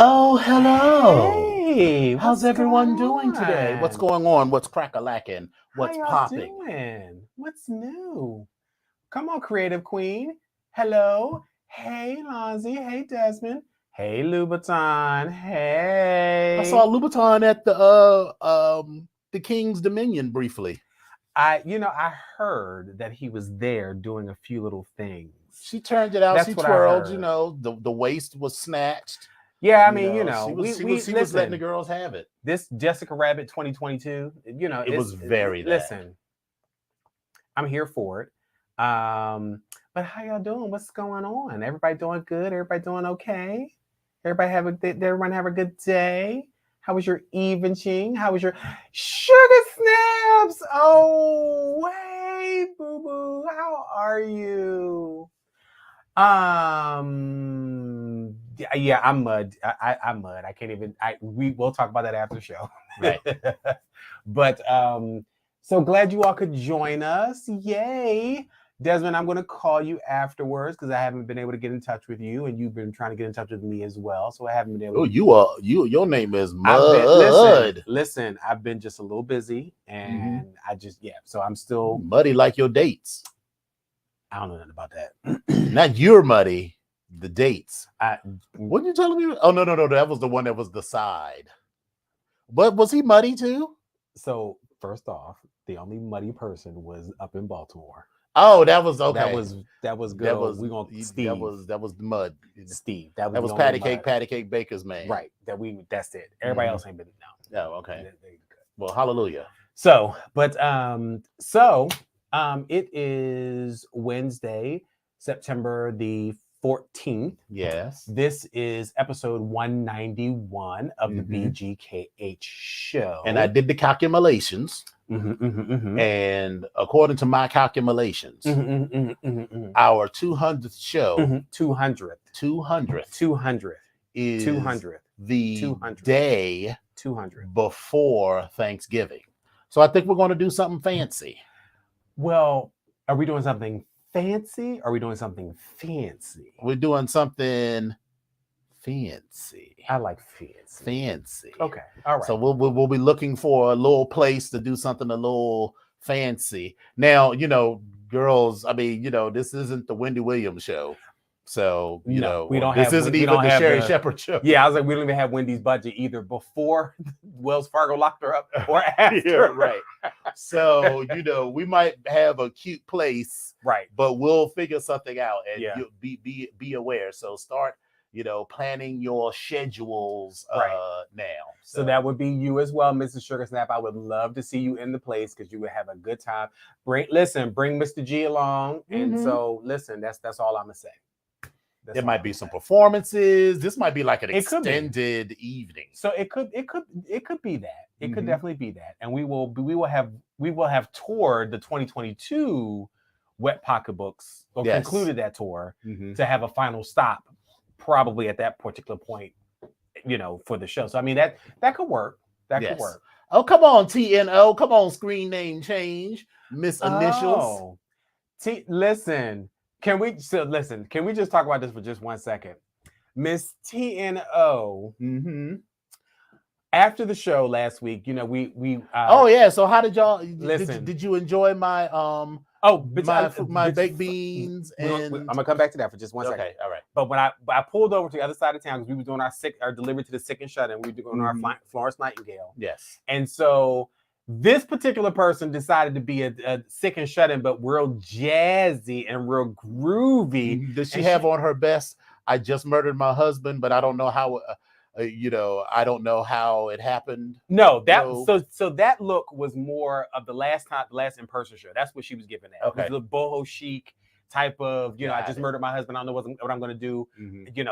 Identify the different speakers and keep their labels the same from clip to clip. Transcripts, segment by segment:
Speaker 1: Oh, hello.
Speaker 2: Hey,
Speaker 1: How's
Speaker 2: what's
Speaker 1: everyone
Speaker 2: going
Speaker 1: doing today? What's
Speaker 2: on?
Speaker 1: going on? What's crack-a-lacking?
Speaker 2: How
Speaker 1: What's
Speaker 2: y'all
Speaker 1: popping?
Speaker 2: doing? What's new? Come on, creative queen. Hello. Hey, Lonzy. Hey, Desmond. Hey, Louboutin.
Speaker 1: I saw
Speaker 2: Hey.
Speaker 1: Louboutin at the King's Dominion briefly.
Speaker 2: I heard that he was there doing a few little things.
Speaker 1: She turned it out.
Speaker 2: That's
Speaker 1: She
Speaker 2: what I
Speaker 1: twirled.
Speaker 2: heard.
Speaker 1: The waist was snatched.
Speaker 2: Yeah, I
Speaker 1: You
Speaker 2: mean,
Speaker 1: know, she was letting the
Speaker 2: listen.
Speaker 1: girls have it.
Speaker 2: This Jessica Rabbit 2022.
Speaker 1: It was very that.
Speaker 2: Listen. I'm here for it. But how y'all doing? What's going on? Everybody doing good? Everybody doing okay? Did everyone have a good day? How was your evening? How was your sugar snaps? Oh, hey, boo boo. How are you? Yeah, I'm mud. I'm mud. I can't even. We'll talk about that after the show.
Speaker 1: Right.
Speaker 2: But so glad you all could join us. Yay. Desmond, I'm going to call you afterwards because I haven't been able to get in touch with you, and you've been trying to get in touch with me as well. So I haven't been able.
Speaker 1: Oh, your name is Mud.
Speaker 2: Listen. I've been just a little busy, and I just So I'm still
Speaker 1: muddy like your dates.
Speaker 2: I don't know nothing about that.
Speaker 1: Not you're muddy. The dates. What you telling me? Oh no, that was the one that was the side. But was he muddy too?
Speaker 2: So first off, the only muddy person was up in Baltimore.
Speaker 1: Oh, that was okay.
Speaker 2: That was good. We gonna Steve.
Speaker 1: That was the mud.
Speaker 2: Steve.
Speaker 1: That was Patty Cake Baker's man.
Speaker 2: Right. That's it. Everybody else ain't been
Speaker 1: no. Oh, okay. Well, hallelujah.
Speaker 2: So, but it is Wednesday, September the 14th.
Speaker 1: Yes.
Speaker 2: This is episode 191 of the BGKH show.
Speaker 1: And I did the calculations. And according to my calculations, our 200th show, 200th is
Speaker 2: 200th
Speaker 1: the 200th. Day 200 before Thanksgiving. So I think we're going to do something fancy.
Speaker 2: Well, are we doing something fancy? Or are we doing something fancy?
Speaker 1: We're doing something fancy.
Speaker 2: I like fancy.
Speaker 1: Fancy.
Speaker 2: Okay. All right.
Speaker 1: So we'll be looking for a little place to do something a little fancy. Now, girls, I mean, this isn't the Wendy Williams show. So, we don't this isn't even the Sherry Shepherd show.
Speaker 2: Yeah, I was like, we don't even have Wendy's budget either before Wells Fargo locked her up or after.
Speaker 1: Yeah, right. So, we might have a cute place.
Speaker 2: Right.
Speaker 1: But we'll figure something out, and you'll be aware. So start, planning your schedules now.
Speaker 2: So that would be you as well, Mrs. Sugar Snap. I would love to see you in the place because you would have a good time. Bring Mr. G along. And so listen, that's all I'm gonna say.
Speaker 1: There might be some performances. This might be like an extended evening.
Speaker 2: So it could be that. It could definitely be that. And we will have toured the 2022 Wet Pocketbooks or concluded that tour to have a final stop probably at that particular point, for the show. So I mean that could work. That could work.
Speaker 1: Oh, come on, TNO. Come on, screen name change. Miss Initials.
Speaker 2: Listen. Can we just talk about this for just 1 second? Miss TNO. After the show last week, we
Speaker 1: so how did y'all listen? Did you enjoy my my baked beans? And
Speaker 2: I'm gonna come back to that for just 1 second.
Speaker 1: Okay, all right.
Speaker 2: But when I pulled over to the other side of town because we were doing our delivery to the sick and shut in, we were doing our Florence Nightingale.
Speaker 1: Yes.
Speaker 2: And so this particular person decided to be a sick and shut in, but real jazzy and real groovy.
Speaker 1: Does she have on her best? I just murdered my husband, but I don't know how. I don't know how it happened.
Speaker 2: No, so that look was more of the last in-person show. That's what she was giving that.
Speaker 1: Okay.
Speaker 2: It was the boho chic type of, I just murdered my husband. I don't know what I'm going to do.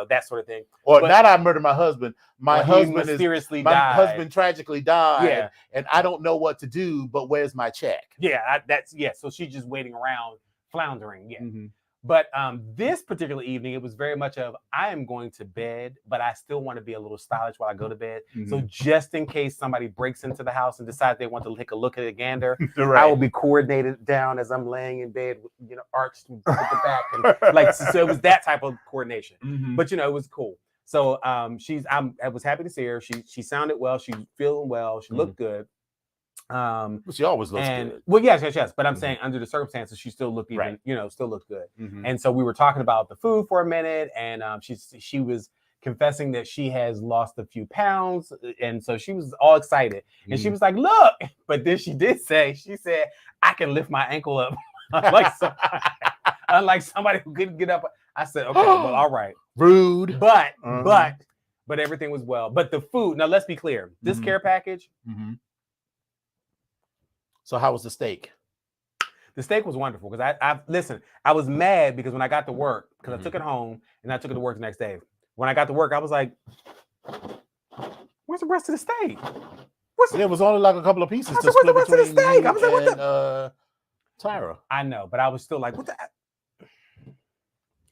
Speaker 2: That sort of thing.
Speaker 1: Or not I murdered my husband. My husband
Speaker 2: mysteriously
Speaker 1: died.
Speaker 2: My
Speaker 1: husband tragically died. Yeah. And I don't know what to do, but where's my check?
Speaker 2: Yeah, so she's just waiting around, floundering. Yeah. But this particular evening, it was very much of, I am going to bed, but I still want to be a little stylish while I go to bed. So just in case somebody breaks into the house and decides they want to take a look at a gander, I will be coordinated down as I'm laying in bed, arched with the back. And so it was that type of coordination. But, it was cool. So I was happy to see her. She sounded well. She's feeling well. She looked good.
Speaker 1: She always looks good.
Speaker 2: Well, yes. But I'm saying under the circumstances, she still looked still looked good. And so we were talking about the food for a minute, and she was confessing that she has lost a few pounds, and so she was all excited. And she was like, "Look!" But then she said, "I can lift my ankle up," unlike somebody who couldn't get up. I said, "Okay, well, all right,
Speaker 1: rude."
Speaker 2: But everything was well. But the food. Now, let's be clear. This care package.
Speaker 1: So how was the steak?
Speaker 2: The steak was wonderful because listen, I was mad because when I got to work, because I took it home and I took it to work the next day. When I got to work, I was like, "Where's the rest of the steak?"
Speaker 1: There was only like a couple of pieces to
Speaker 2: split
Speaker 1: between
Speaker 2: the rest of the steak? I was like, "What
Speaker 1: the Tyra?"
Speaker 2: I know, but I was still like, "What the?"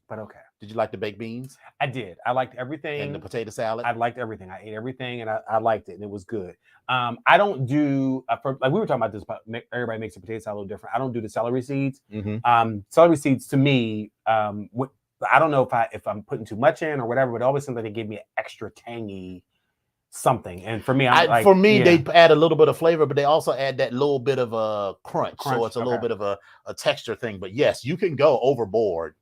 Speaker 2: But okay.
Speaker 1: Did you like the baked beans?
Speaker 2: I did. I liked everything.
Speaker 1: And the potato salad?
Speaker 2: I liked everything. I ate everything, and I liked it, and it was good. I don't do like we were talking about this. Everybody makes a potato salad a little different. I don't do the celery seeds. Celery seeds to me, I don't know if I'm putting too much in or whatever, but it always seems like they give me an extra tangy something. And for me,
Speaker 1: they add a little bit of flavor, but they also add that little bit of a crunch. So it's a little bit of a texture thing. But yes, you can go overboard.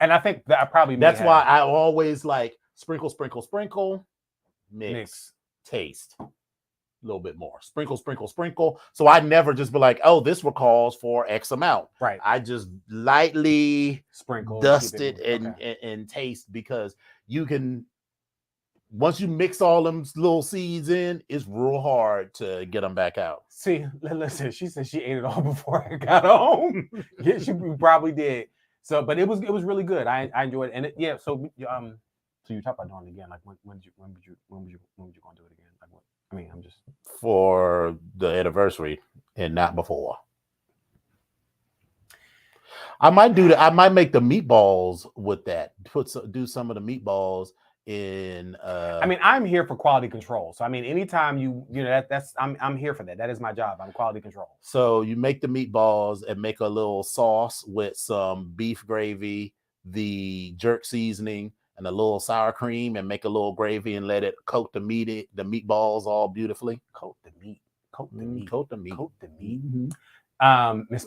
Speaker 2: And I think that
Speaker 1: that's why I always like sprinkle, mix, taste a little bit more. Sprinkle. So I never just be like, "Oh, this recalls for X amount."
Speaker 2: Right.
Speaker 1: I just lightly
Speaker 2: sprinkle,
Speaker 1: dust it and taste, because you can, once you mix all them little seeds in, it's real hard to get them back out.
Speaker 2: See, listen, she said she ate it all before I got home. Yeah, she probably did. So, but it was really good. I enjoyed it, and So you talk about doing it again. Like when would you going to do it again? Like what? I mean, I'm just
Speaker 1: for the anniversary and not before. I might do that. I might make the meatballs with that. Do some of the meatballs in.
Speaker 2: I mean, I'm here for quality control. So I mean, anytime I'm here for that. That is my job. I'm quality control.
Speaker 1: So you make the meatballs and make a little sauce with some beef gravy, the jerk seasoning, and a little sour cream, and make a little gravy and let it coat the meatballs all beautifully.
Speaker 2: Coat the meat.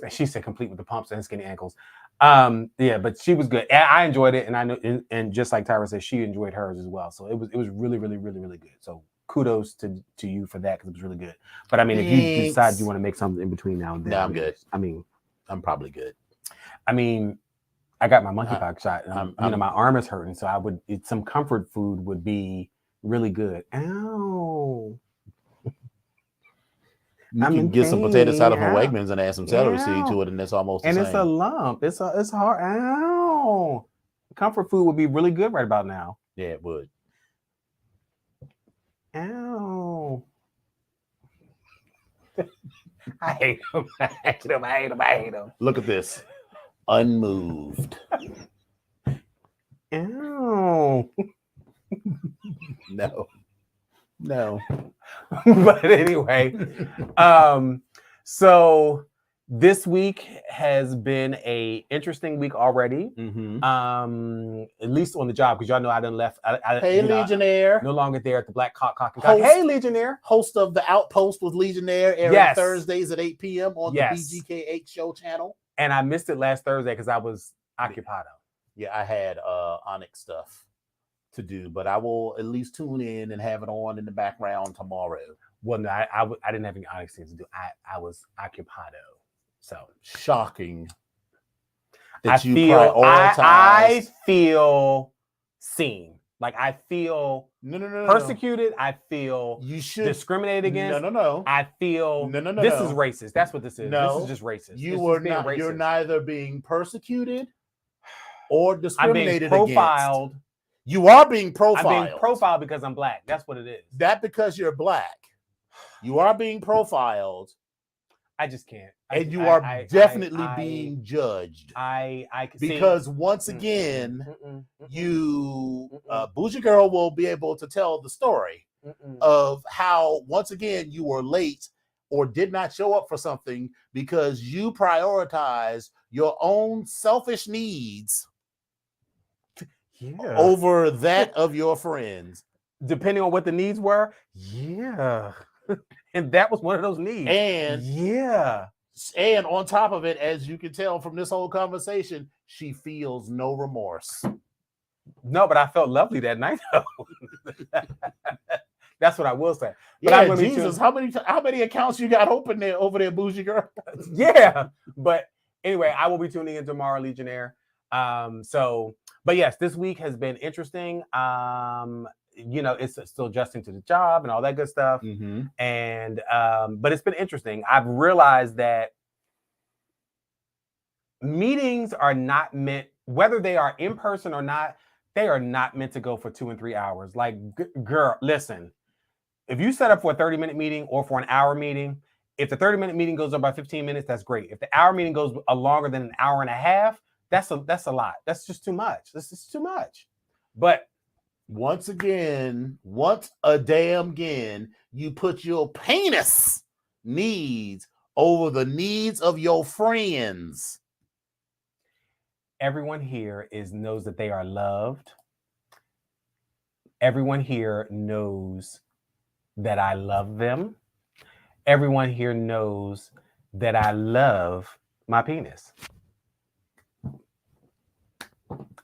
Speaker 2: She said complete with the pumps and skinny ankles. But she was good. I enjoyed it, and I know, and just like Tyra said, she enjoyed hers as well. So it was really, really, really, really good. So kudos to you for that, because it was really good. But I mean, if you decide you want to make something in between now and then,
Speaker 1: I'm good.
Speaker 2: I mean,
Speaker 1: I'm probably good.
Speaker 2: I mean, I got my monkeypox shot. My arm is hurting, so some comfort food would be really good. Ow.
Speaker 1: You can get some potato salad from Wegmans and add some celery seed to it, and it's almost the same.
Speaker 2: And it's a lump. It's hard. Ow. Comfort food would be really good right about now.
Speaker 1: Yeah, it would.
Speaker 2: Ow. I hate him.
Speaker 1: Look at this. Unmoved.
Speaker 2: Ow.
Speaker 1: No.
Speaker 2: But anyway, so this week has been a interesting week already. At least on the job, because y'all know I done left.
Speaker 1: Hey, Legionnaire.
Speaker 2: No longer there at the Black Cock and Cock. Hey, Legionnaire.
Speaker 1: Host of The Outpost with Legionnaire, airing Thursdays at 8 p.m. on the BGKH show channel.
Speaker 2: And I missed it last Thursday because I was occupied.
Speaker 1: Yeah, I had Onyx stuff to do, but I will at least tune in and have it on in the background tomorrow.
Speaker 2: Well, no, I didn't have any Onyx things to do. I was occupied. So
Speaker 1: shocking
Speaker 2: that you prioritize. I feel seen. Like I feel persecuted. I feel
Speaker 1: you should
Speaker 2: discriminated against.
Speaker 1: No.
Speaker 2: I feel this is racist. That's what this is.
Speaker 1: No,
Speaker 2: this is just racist.
Speaker 1: You're neither being persecuted or discriminated
Speaker 2: I'm being profiled.
Speaker 1: Against. You are being profiled.
Speaker 2: I'm being profiled because I'm black. That's what it is.
Speaker 1: That because you're black. You are being profiled.
Speaker 2: I just can't.
Speaker 1: And you are definitely being judged. Because once again, Bougie Girl will be able to tell the story of how, once again, you were late or did not show up for something because you prioritize your own selfish needs. over that of your friends.
Speaker 2: Depending on what the needs were. Yeah. And that was one of those needs.
Speaker 1: And
Speaker 2: yeah.
Speaker 1: And on top of it, as you can tell from this whole conversation, she feels no remorse.
Speaker 2: No, but I felt lovely that night. That's what I will say. But
Speaker 1: yeah, Jesus, how many accounts you got open there over there, bougie girl?
Speaker 2: Yeah, but anyway, I will be tuning in tomorrow, Legionnaire. But yes, this week has been interesting. It's still adjusting to the job and all that good stuff.
Speaker 1: Mm-hmm.
Speaker 2: And but it's been interesting. I've realized that meetings are not meant, whether they are in person or not, they are not meant to go for 2 and 3 hours. Like, girl, listen, if you set up for a 30-minute meeting or for an hour meeting, if the 30-minute meeting goes up by 15 minutes, that's great. If the hour meeting goes longer than an hour and a half, that's a lot. That's just too much. This is too much. But
Speaker 1: once a damn again, you put your penis needs over the needs of your friends.
Speaker 2: Everyone here knows that they are loved. Everyone here knows that I love them. Everyone here knows that I love my penis.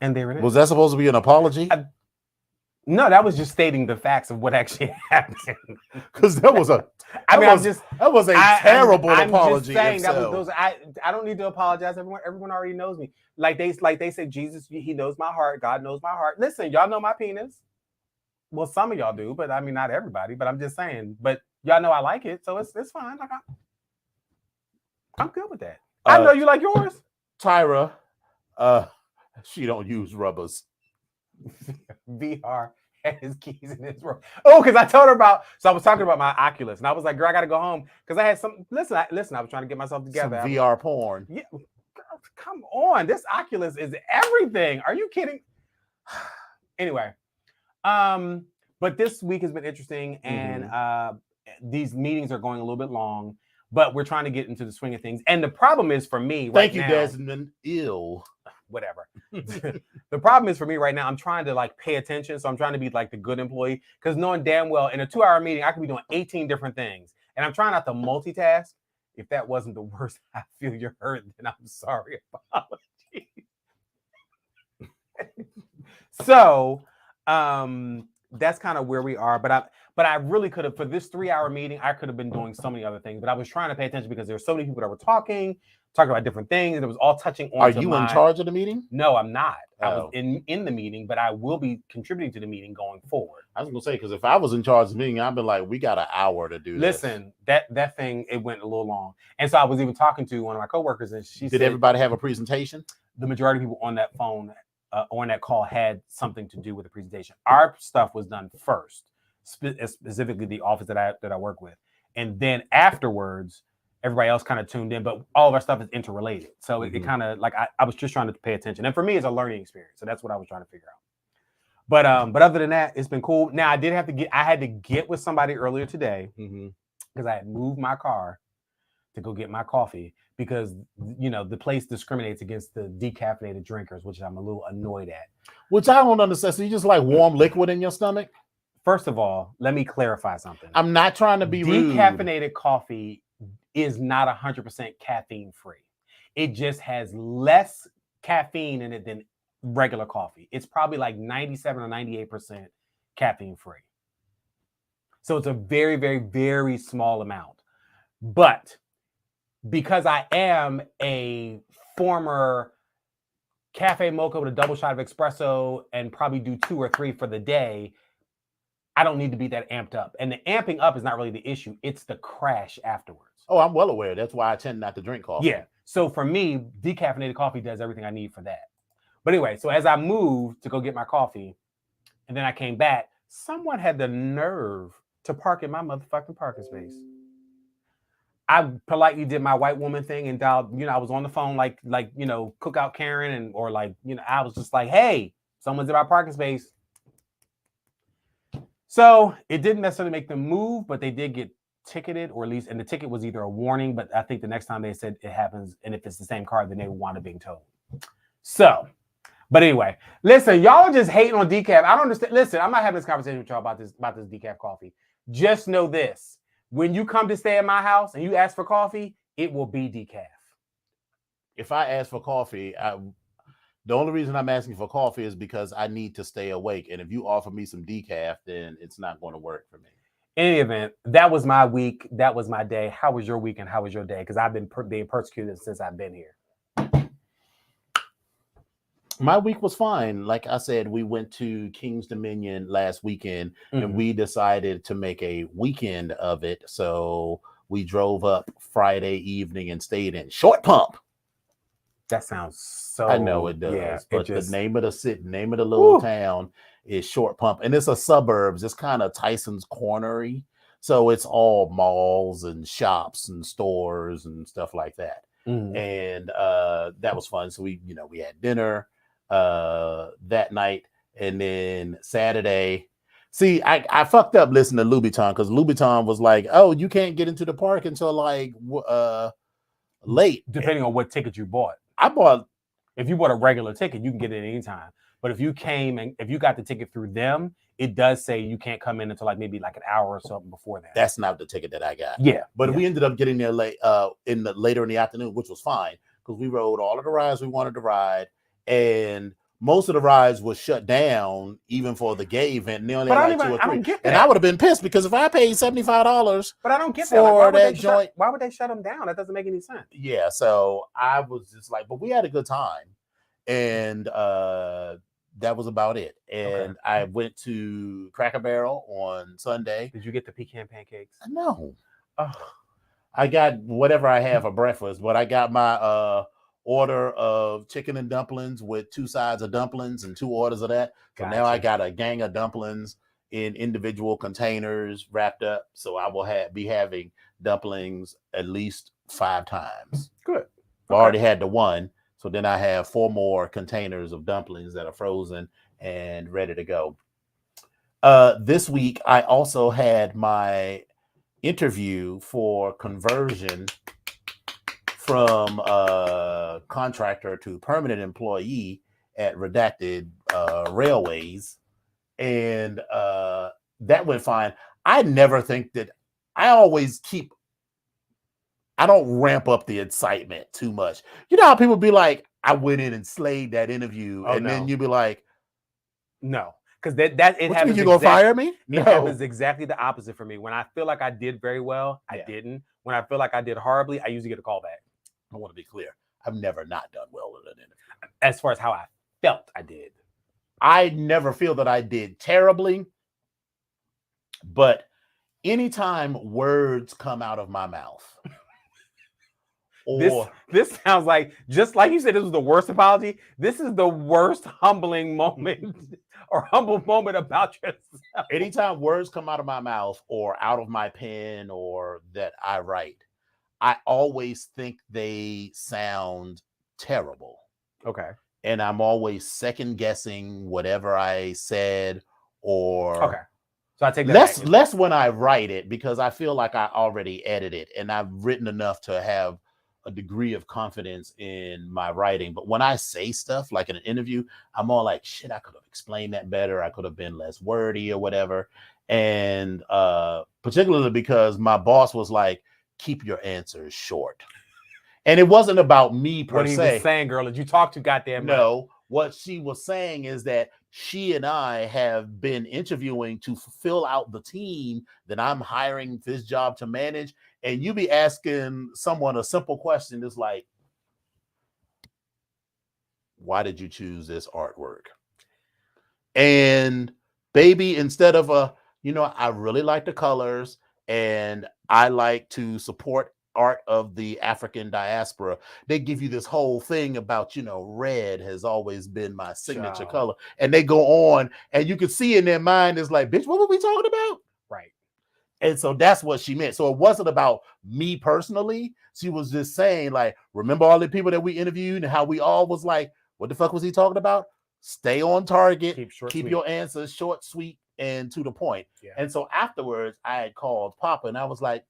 Speaker 2: And there it is.
Speaker 1: Was that supposed to be an apology?
Speaker 2: No, that was just stating the facts of what actually happened.
Speaker 1: Because that was a terrible apology.
Speaker 2: I'm just saying I don't need to apologize. Everyone already knows me. Like they say, Jesus, he knows my heart. God knows my heart. Listen, y'all know my penis. Well, some of y'all do, but I mean, not everybody. But I'm just saying. But y'all know I like it, so it's fine. Like I'm good with that. I know you like yours,
Speaker 1: Tyra. She don't use rubbers.
Speaker 2: VR had his keys in his room. Oh, because I told her I was talking about my Oculus, and I was like, girl, I got to go home because I had some. Listen, I was trying to get myself together.
Speaker 1: Some VR porn.
Speaker 2: Yeah, girl, come on. This Oculus is everything. Are you kidding? Anyway, but this week has been interesting, and these meetings are going a little bit long, but we're trying to get into the swing of things. And the problem is for me right now.
Speaker 1: Thank you, Desmond. Ew.
Speaker 2: Whatever. The problem is for me right now, I'm trying to like pay attention. So I'm trying to be like the good employee, because knowing damn well in a 2-hour meeting, I could be doing 18 different things. And I'm trying not to multitask. If that wasn't the worst, I feel you're hurt, then I'm sorry. Apologies. So that's kind of where we are. But I really could have, for this 3-hour meeting, I could have been doing so many other things. But I was trying to pay attention because there's so many people that were talking about different things, and it was all touching on.
Speaker 1: Are you in charge of the meeting?
Speaker 2: No, I'm not. I was in the meeting, but I will be contributing to the meeting going forward.
Speaker 1: I was gonna say, because if I was in charge of the meeting, I'd be like, we got an hour to do this.
Speaker 2: Listen, that thing, it went a little long. And so I was even talking to one of my coworkers, and she said,
Speaker 1: everybody have a presentation?
Speaker 2: The majority of people on that phone, on that call, had something to do with the presentation. Our stuff was done first, specifically the office that I work with. And then afterwards, everybody else kind of tuned in, but all of our stuff is interrelated. So it kind of like, I was just trying to pay attention. And for me, it's a learning experience. So that's what I was trying to figure out. But other than that, it's been cool. Now I had to get with somebody earlier today because I had moved my car to go get my coffee because, the place discriminates against the decaffeinated drinkers, which I'm a little annoyed at.
Speaker 1: Which I don't understand. So you just like warm liquid in your stomach?
Speaker 2: First of all, let me clarify something.
Speaker 1: I'm not trying to be rude.
Speaker 2: Decaffeinated coffee is not 100% caffeine free. It just has less caffeine in it than regular coffee. It's probably like 97 or 98% caffeine free. So it's a very, very, very small amount. But because I am a former cafe mocha with a double shot of espresso and probably do 2 or 3 for the day, I don't need to be that amped up. And the amping up is not really the issue. It's the crash afterwards.
Speaker 1: Oh, I'm well aware. That's why I tend not to drink coffee.
Speaker 2: Yeah. So for me, decaffeinated coffee does everything I need for that. But anyway, so as I moved to go get my coffee, and then I came back, someone had the nerve to park in my motherfucking parking space. I politely did my white woman thing and dialed, I was on the phone like Cookout Karen or I was just like, hey, someone's in my parking space. So it didn't necessarily make them move, but they did get ticketed, or at least, and the ticket was either a warning, but I think the next time they said it happens, and if it's the same car, then they would wind up being towed. So But anyway, listen, y'all are just hating on decaf. I don't understand. Listen, I'm not having this conversation with y'all about this decaf coffee. Just know this: when you come to stay at my house and you ask for coffee, it will be decaf.
Speaker 1: If I ask for coffee, the only reason I'm asking for coffee is because I need to stay awake. And if you offer me some decaf, then it's not going to work for me.
Speaker 2: In any event, that was my week. That was my day. How was your week and how was your day? Because I've been being persecuted since I've been here.
Speaker 1: My week was fine. Like I said, we went to King's Dominion last weekend and we decided to make a weekend of it. So we drove up Friday evening and stayed in Short Pump.
Speaker 2: That sounds so.
Speaker 1: I know it does, but the name of the city, name of the little town is Short Pump, and it's a suburbs. It's kind of Tyson's Cornery, so it's all malls and shops and stores and stuff like that. And that was fun. So we had dinner that night, and then Saturday. See, I fucked up listening to Louboutin because Louboutin was like, "Oh, you can't get into the park until like late,
Speaker 2: depending on what ticket you bought."
Speaker 1: If
Speaker 2: you bought a regular ticket, you can get it anytime. But if you got the ticket through them, it does say you can't come in until maybe an hour or something before that.
Speaker 1: That's not the ticket that I got.
Speaker 2: Yeah.
Speaker 1: But we ended up getting there late later in the afternoon, which was fine because we rode all of the rides we wanted to ride, and most of the rides were shut down even for the gay event. And they only had 2 or 3.
Speaker 2: I don't get that.
Speaker 1: And I would have been pissed because if I paid $75,
Speaker 2: but I don't get
Speaker 1: that.
Speaker 2: Why would they shut them down? That doesn't make any sense.
Speaker 1: Yeah, so I was just like, but we had a good time, and that was about it. And I went to Cracker Barrel on Sunday.
Speaker 2: Did you get the pecan pancakes?
Speaker 1: No. I got whatever I have for breakfast, but I got my order of chicken and dumplings with 2 sides of dumplings and 2 orders of that. So now I got a gang of dumplings in individual containers wrapped up. So I will be having dumplings at least 5 times.
Speaker 2: Good.
Speaker 1: I already had the 1. So then I have 4 more containers of dumplings that are frozen and ready to go. This week, I also had my interview for conversion from contractor to permanent employee at Redacted Railways. And that went fine. I never think that I don't ramp up the excitement too much. You know how people be like, I went in and slayed that interview. Then you be like,
Speaker 2: no. Because that it happens.
Speaker 1: You gonna fire me?
Speaker 2: No. It happens exactly the opposite for me. When I feel like I did very well, I didn't. When I feel like I did horribly, I usually get a call back.
Speaker 1: I want to be clear. I've never not done well in an interview.
Speaker 2: As far as how I felt I did.
Speaker 1: I never feel that I did terribly. But anytime words come out of my mouth.
Speaker 2: This sounds like, just like you said, this was the worst apology. This is the worst humbling moment or humble moment about yourself.
Speaker 1: Anytime words come out of my mouth or out of my pen or that I write, I always think they sound terrible.
Speaker 2: Okay.
Speaker 1: And I'm always second guessing whatever I said or.
Speaker 2: Okay. So I take that
Speaker 1: less when I write it because I feel like I already edited and I've written enough to have a degree of confidence in my writing. But when I say stuff like in an interview, I'm all like, shit, I could have explained that better. I could have been less wordy or whatever. And particularly because my boss was like, keep your answers short. And it wasn't about me per se.
Speaker 2: What he was saying, girl, did you talk to goddamn much?
Speaker 1: No. What she was saying is that she and I have been interviewing to fill out the team that I'm hiring this job to manage. And you be asking someone a simple question. It's like, why did you choose this artwork? And baby, instead of I really like the colors and I like to support art of the African diaspora. They give you this whole thing about, red has always been my signature color. And they go on and you can see in their mind is like, bitch, what were we talking about?
Speaker 2: Right.
Speaker 1: And so that's what she meant. So it wasn't about me personally. She was just saying, like, remember all the people that we interviewed and how we all was like, what the fuck was he talking about? Stay on target. Keep your answers short, sweet, and to the point. Yeah. And so afterwards, I had called Papa and I was like,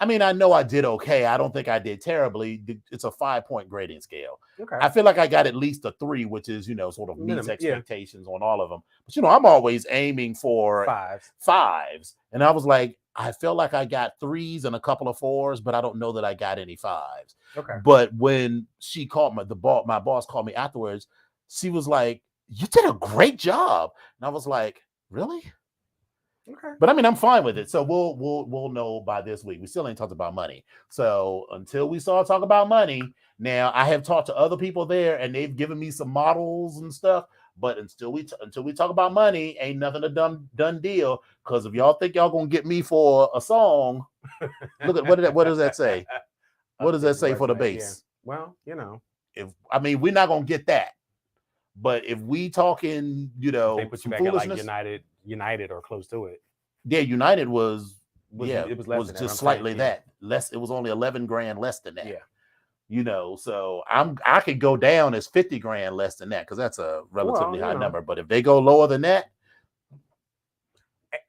Speaker 1: I mean, I know I did okay. I don't think I did terribly. It's a 5-point grading scale.
Speaker 2: Okay.
Speaker 1: I feel like I got at least a 3, which is, sort of meets expectations on all of them. But, I'm always aiming for fives. And I was like, I feel like I got 3s and a couple of 4s, but I don't know that I got any 5s.
Speaker 2: Okay.
Speaker 1: But when she called my boss called me afterwards, she was like, you did a great job. And I was like, really?
Speaker 2: Okay.
Speaker 1: But I mean, I'm fine with it. So we'll know by this week. We still ain't talked about money. So until we start talking about money, now I have talked to other people there, and they've given me some models and stuff. But until we talk about money, ain't nothing a done deal. Because if y'all think y'all gonna get me for a song, look at what does that say? What does that say for the bass?
Speaker 2: Yeah. Well,
Speaker 1: we're not gonna get that. But if we talking,
Speaker 2: they put you back at like United or close to it.
Speaker 1: Yeah, United was
Speaker 2: it was
Speaker 1: just slightly that less. It was only $11,000 less than that.
Speaker 2: Yeah.
Speaker 1: So I could go down as $50,000 less than that because that's a relatively high number. But if they go lower than that,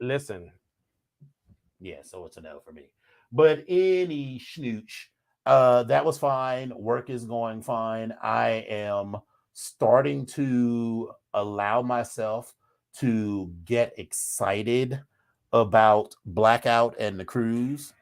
Speaker 2: listen.
Speaker 1: Yeah, so it's a no for me. But any schnooch, that was fine. Work is going fine. I am starting to allow myself to get excited about Blackout and the cruise.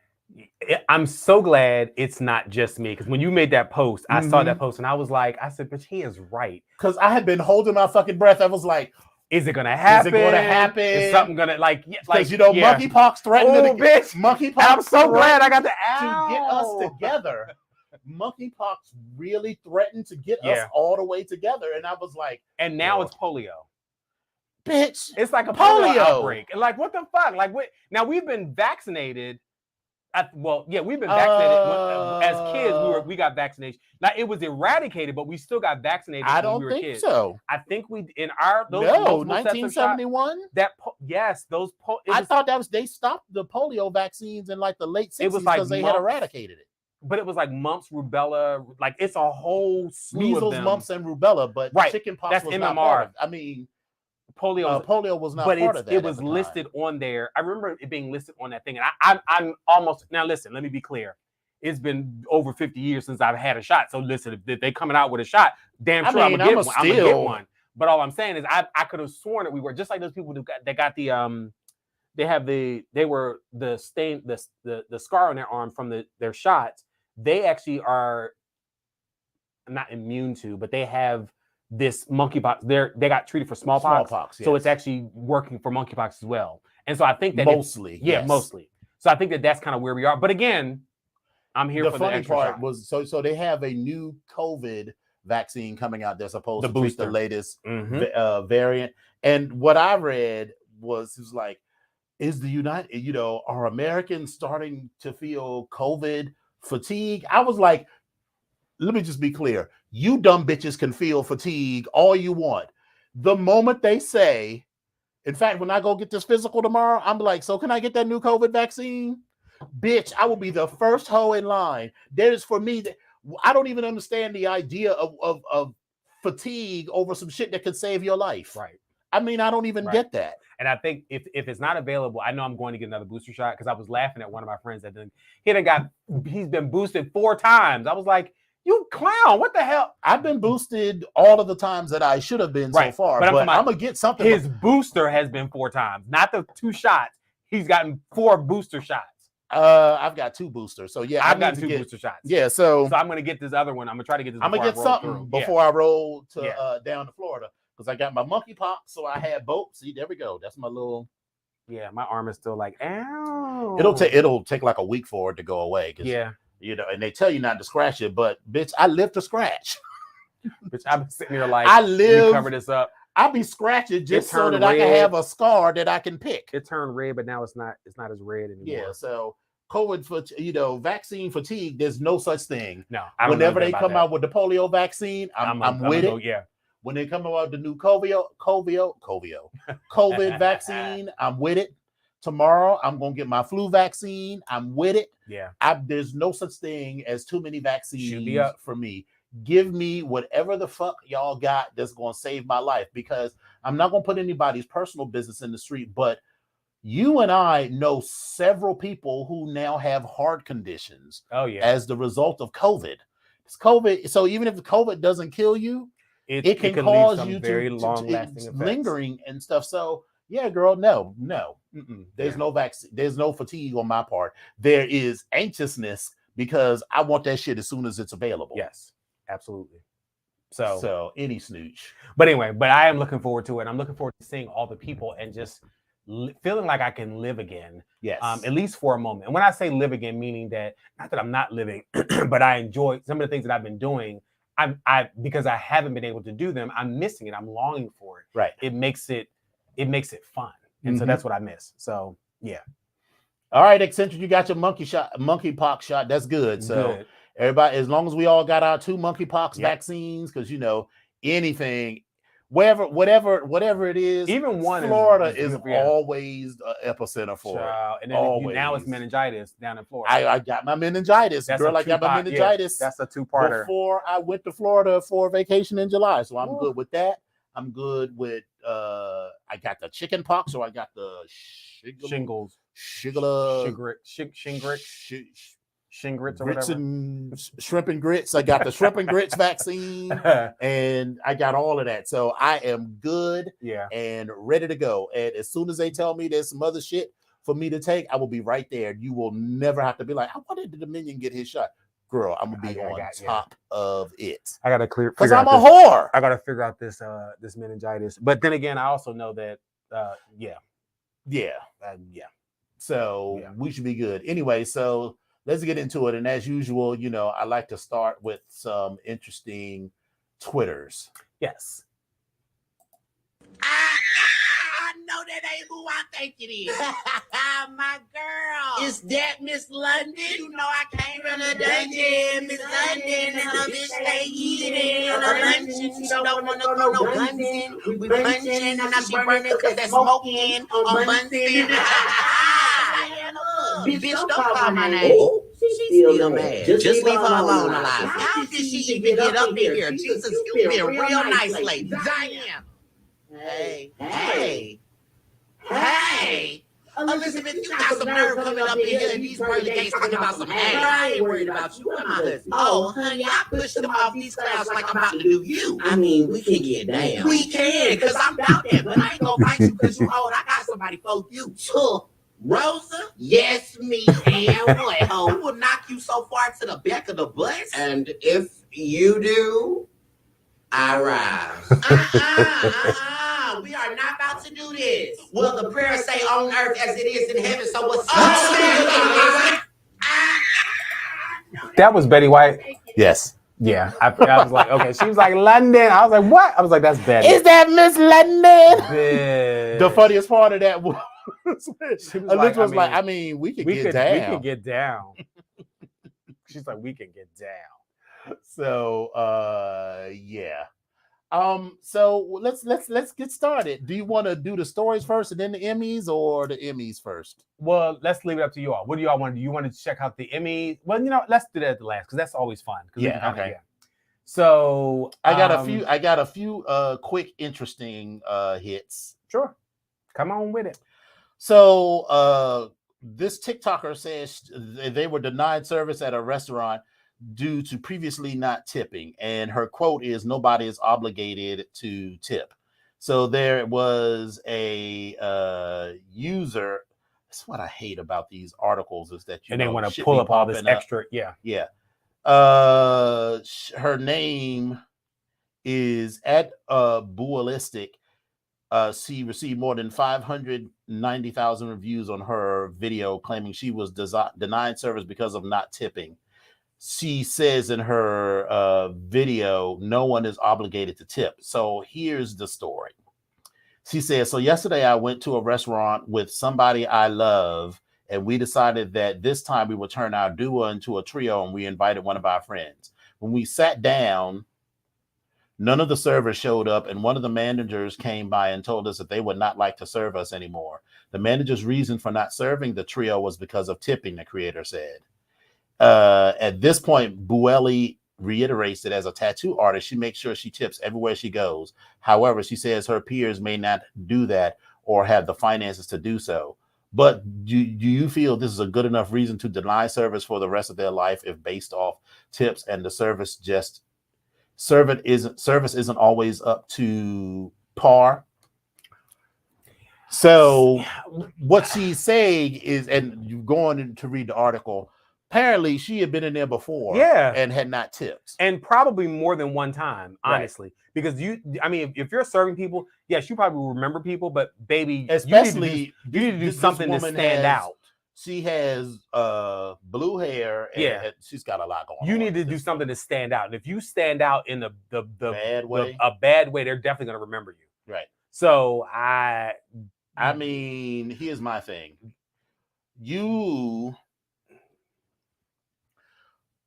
Speaker 2: I'm so glad it's not just me, because when you made that post, I saw that post and I said, but he is right.
Speaker 1: Because I had been holding my fucking breath. I was like,
Speaker 2: is it gonna happen?
Speaker 1: Is it gonna happen?
Speaker 2: Is something gonna
Speaker 1: monkeypox threatened to
Speaker 2: bitch.
Speaker 1: Monkeypox.
Speaker 2: I'm so glad I got
Speaker 1: to get us together. Monkeypox really threatened to get us all the way together, and I was like,
Speaker 2: and now it's polio.
Speaker 1: Bitch,
Speaker 2: it's like a polio outbreak. And like, what the fuck? Like, now we've been vaccinated. We've been vaccinated as kids. We got vaccination. Now it was eradicated, but we still got vaccinated.
Speaker 1: I don't
Speaker 2: when we were
Speaker 1: think
Speaker 2: kids.
Speaker 1: So.
Speaker 2: I think we in our those
Speaker 1: 1971.
Speaker 2: I
Speaker 1: thought they stopped the polio vaccines in like the late 60s because they had eradicated it.
Speaker 2: But it was like mumps, rubella, like it's a whole slew
Speaker 1: measles,
Speaker 2: of them.
Speaker 1: Mumps, and rubella. But chickenpox was MMR. Not part of. I mean. Polio was not part of that.
Speaker 2: It was listed on there. I remember it being listed on that thing. And I'm almost, now listen, let me be clear. It's been over 50 years since I've had a shot. So listen, if they coming out with a shot, damn sure I'm gonna get one. But all I'm saying is I could have sworn that we were just like those people that got the they were the scar on their arm from their shots. They actually are not immune to, but they have this monkeypox. They got treated for smallpox. So it's actually working for monkeypox as well. And so I think that mostly. So I think that's kind of where we are. But again, I'm here for the extra
Speaker 1: funny part
Speaker 2: shot.
Speaker 1: was so they have a new COVID vaccine coming out. They're supposed to treat the latest variant. And what I read was like, is the United, are Americans starting to feel COVID fatigue? I was like, let me just be clear. You dumb bitches can feel fatigue all you want. The moment they say, in fact, when I go get this physical tomorrow, I'm like, so can I get that new COVID vaccine? Bitch, I will be the first hoe in line. There's for me, I don't even understand the idea of fatigue over some shit that could save your life.
Speaker 2: Right.
Speaker 1: I mean, I don't even get that.
Speaker 2: And I think if it's not available, I know I'm going to get another booster shot because I was laughing at one of my friends that he's been boosted 4 times. I was like, you clown, what the hell?
Speaker 1: I've been boosted all of the times that I should have been so far, but I'm going to get something.
Speaker 2: His booster has been 4 times, not the 2 shots. He's gotten 4 booster shots.
Speaker 1: I've got 2 boosters. So yeah,
Speaker 2: I've got 2 booster shots.
Speaker 1: Yeah, so
Speaker 2: I'm going to get this other one. I'm going to try to get this.
Speaker 1: I'm going to get something before I roll to down to Florida because I got my monkeypox, so I had both. See, there we go. That's my little.
Speaker 2: Yeah, my arm is still like, ow.
Speaker 1: It'll take like a week for it to go away.
Speaker 2: Yeah.
Speaker 1: And they tell you not to scratch it, but bitch, I live to scratch.
Speaker 2: Bitch, I've been sitting here like, let me cover this up.
Speaker 1: I'll be scratching just so that I can have a scar that I can pick.
Speaker 2: It turned red, but now it's not as red anymore.
Speaker 1: Yeah, so COVID vaccine fatigue, there's no such thing.
Speaker 2: No.
Speaker 1: Whenever they come out with the polio vaccine, I'm with it.
Speaker 2: Yeah.
Speaker 1: When they come out with the new COVID vaccine, I'm with it. Tomorrow, I'm going to get my flu vaccine. I'm with it.
Speaker 2: Yeah.
Speaker 1: There's no such thing as too many vaccines for me. Give me whatever the fuck y'all got that's going to save my life, because I'm not going to put anybody's personal business in the street, but You and I know several people who now have heart conditions.
Speaker 2: Oh yeah,
Speaker 1: as the result of COVID. It's COVID. So even if the COVID doesn't kill you, it can cause you
Speaker 2: very long-lasting
Speaker 1: lingering and stuff. So yeah, girl, no. There's no vaccine. There's no fatigue on my part. There is anxiousness because I want that shit as soon as it's available.
Speaker 2: Yes, absolutely.
Speaker 1: So any snooch.
Speaker 2: But anyway, I am looking forward to it. I'm looking forward to seeing all the people and just feeling like I can live again.
Speaker 1: Yes.
Speaker 2: At least for a moment. And when I say live again, meaning that not that I'm not living, but I enjoy some of the things that I've been doing. I because I haven't been able to do them, I'm missing it. I'm longing for it.
Speaker 1: Right.
Speaker 2: It makes it fun. And so that's what I miss. So yeah.
Speaker 1: All right, Eccentric, you got your monkeypox shot. That's good. So everybody, as long as we all got our 2 monkeypox vaccines, because anything, whatever it is,
Speaker 2: even one,
Speaker 1: Florida is always the epicenter for it.
Speaker 2: And then now it's meningitis down in Florida.
Speaker 1: I got my meningitis. I got my meningitis.
Speaker 2: That's a 2-parter.
Speaker 1: Before I went to Florida for vacation in July, so I'm good with that. I'm good with I got the chicken pox, or I got the
Speaker 2: shingles, Shingrits or
Speaker 1: grits
Speaker 2: whatever.
Speaker 1: And shrimp and grits. I got the shrimp and grits vaccine, and I got all of that. So I am good and ready to go. And as soon as they tell me there's some other shit for me to take, I will be right there. You will never have to be like, "Why did the Dominion get his shot?" Girl, I'm gonna be on top of it.
Speaker 2: I gotta clear
Speaker 1: because I'm a whore.
Speaker 2: I gotta figure out this meningitis. But then again, I also know that
Speaker 1: So we should be good. Anyway, so let's get into it. And as usual, I like to start with some interesting Twitters.
Speaker 2: Yes.
Speaker 3: I know that ain't who I think it is. My girl. Is that Miss London? You know I came from the dungeon. Miss London and the bitch stay eating on the luncheon. She don't want to go no Bunsen. We punching and now she burning because that's smoking on Bunsen. Bitch, don't call my name. She's still mad. Just leave her alone alive. How did she even get up in here? Jesus, you've been real nice lady. Diane. Hey. Elizabeth, you got some nerve coming up in here and these pearly gates talking about some hey. I ain't worried about you. I'm my husband. Oh, honey, I pushed them off these clouds like I'm about to do you. I mean, we can get down. We can, because I'm about that, but I ain't gonna fight you because you old. I got somebody for you. Rosa? Yes, me. And what? Who will knock you so far to the back of the bus? And if you do, I rise. We are not about to do this. Will the prayer say on earth as it is in heaven? So what's
Speaker 2: That was Betty White.
Speaker 1: Yes.
Speaker 2: Yeah. I was like, okay. She was like, London. I was like, what? I was like, that's Betty.
Speaker 1: Is that Miss London? The funniest part of that was Elizabeth was like, I mean, we can get down.
Speaker 2: We can get down. She's like, we can get down.
Speaker 1: So yeah. So let's get started. Do you want to do the stories first and then the Emmys, or the Emmys first?
Speaker 2: Well, let's leave it up to you all. What do y'all want to do? You want to check out the Emmys? Well, let's do that at the last because that's always fun.
Speaker 1: Yeah. Okay.
Speaker 2: Yeah. So
Speaker 1: I got a few quick interesting hits.
Speaker 2: Sure. Come on with it.
Speaker 1: So this TikToker says they were denied service at a restaurant due to previously not tipping, and her quote is, "Nobody is obligated to tip." So there was a user. That's what I hate about these articles, is that
Speaker 2: they want to pull up all this extra.
Speaker 1: Yeah. Her name is at Bualistic. She received more than 590,000 reviews on her video claiming she was denied service because of not tipping. She says in her video, no one is obligated to tip. So here's the story. She says, so yesterday I went to a restaurant with somebody I love, and we decided that this time we would turn our duo into a trio, and we invited one of our friends. When we sat down, none of the servers showed up, and one of the managers came by and told us that they would not like to serve us anymore. The manager's reason for not serving the trio was because of tipping, the creator said. At this point, Buelli reiterates that as a tattoo artist, she makes sure she tips everywhere she goes. However, she says her peers may not do that or have the finances to do so. But do you feel this is a good enough reason to deny service for the rest of their life if based off tips and the service isn't always up to par? So what she's saying is, and you going to read the article, apparently she had been in there before, and had not tipped,
Speaker 2: and probably more than one time, honestly. Right. Because if you're serving people, yes, you probably remember people, but baby,
Speaker 1: especially
Speaker 2: you need to do something to stand out.
Speaker 1: She has blue hair, and she's got a lot going on.
Speaker 2: You need to do something to stand out, and if you stand out in the
Speaker 1: bad way,
Speaker 2: a bad way, they're definitely going to remember you.
Speaker 1: Right.
Speaker 2: So
Speaker 1: I mean, here's my thing.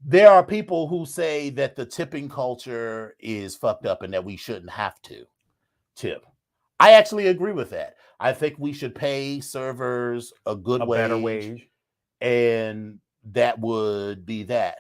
Speaker 1: There are people who say that the tipping culture is fucked up and that we shouldn't have to tip. I actually agree with that. I think we should pay servers a better wage, and that would be that.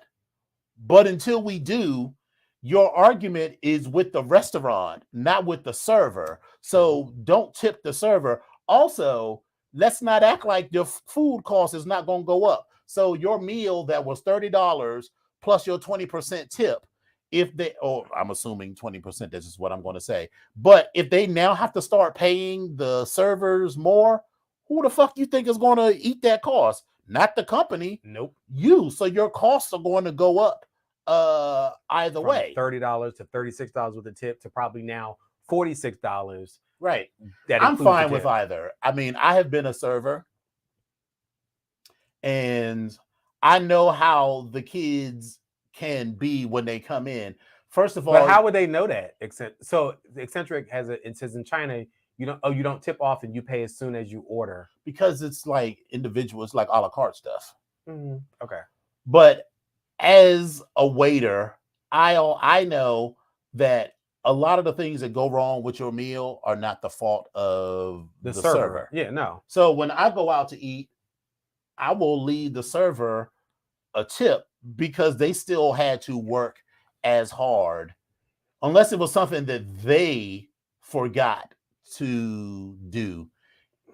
Speaker 1: But until we do, your argument is with the restaurant, not with the server. So don't tip the server. Also, let's not act like your food cost is not going to go up. So your meal that was $30 plus your 20% tip, I'm assuming 20%, that's just what I'm going to say. But if they now have to start paying the servers more, who the fuck you think is going to eat that cost? Not the company.
Speaker 2: Nope.
Speaker 1: You. So your costs are going to go up either way.
Speaker 2: $30 to $36 with a tip to probably now $46.
Speaker 1: Right. I'm fine with either. I mean, I have been a server, and I know how the kids can be when they come in. First of all,
Speaker 2: but how would they know that? So Eccentric it says in China, you don't tip off and you pay as soon as you order,
Speaker 1: because it's like individual, it's like a la carte stuff.
Speaker 2: Mm-hmm. Okay.
Speaker 1: But as a waiter, I know that a lot of the things that go wrong with your meal are not the fault of the server.
Speaker 2: Yeah, no.
Speaker 1: So when I go out to eat, I will leave the server a tip because they still had to work as hard, unless it was something that they forgot to do.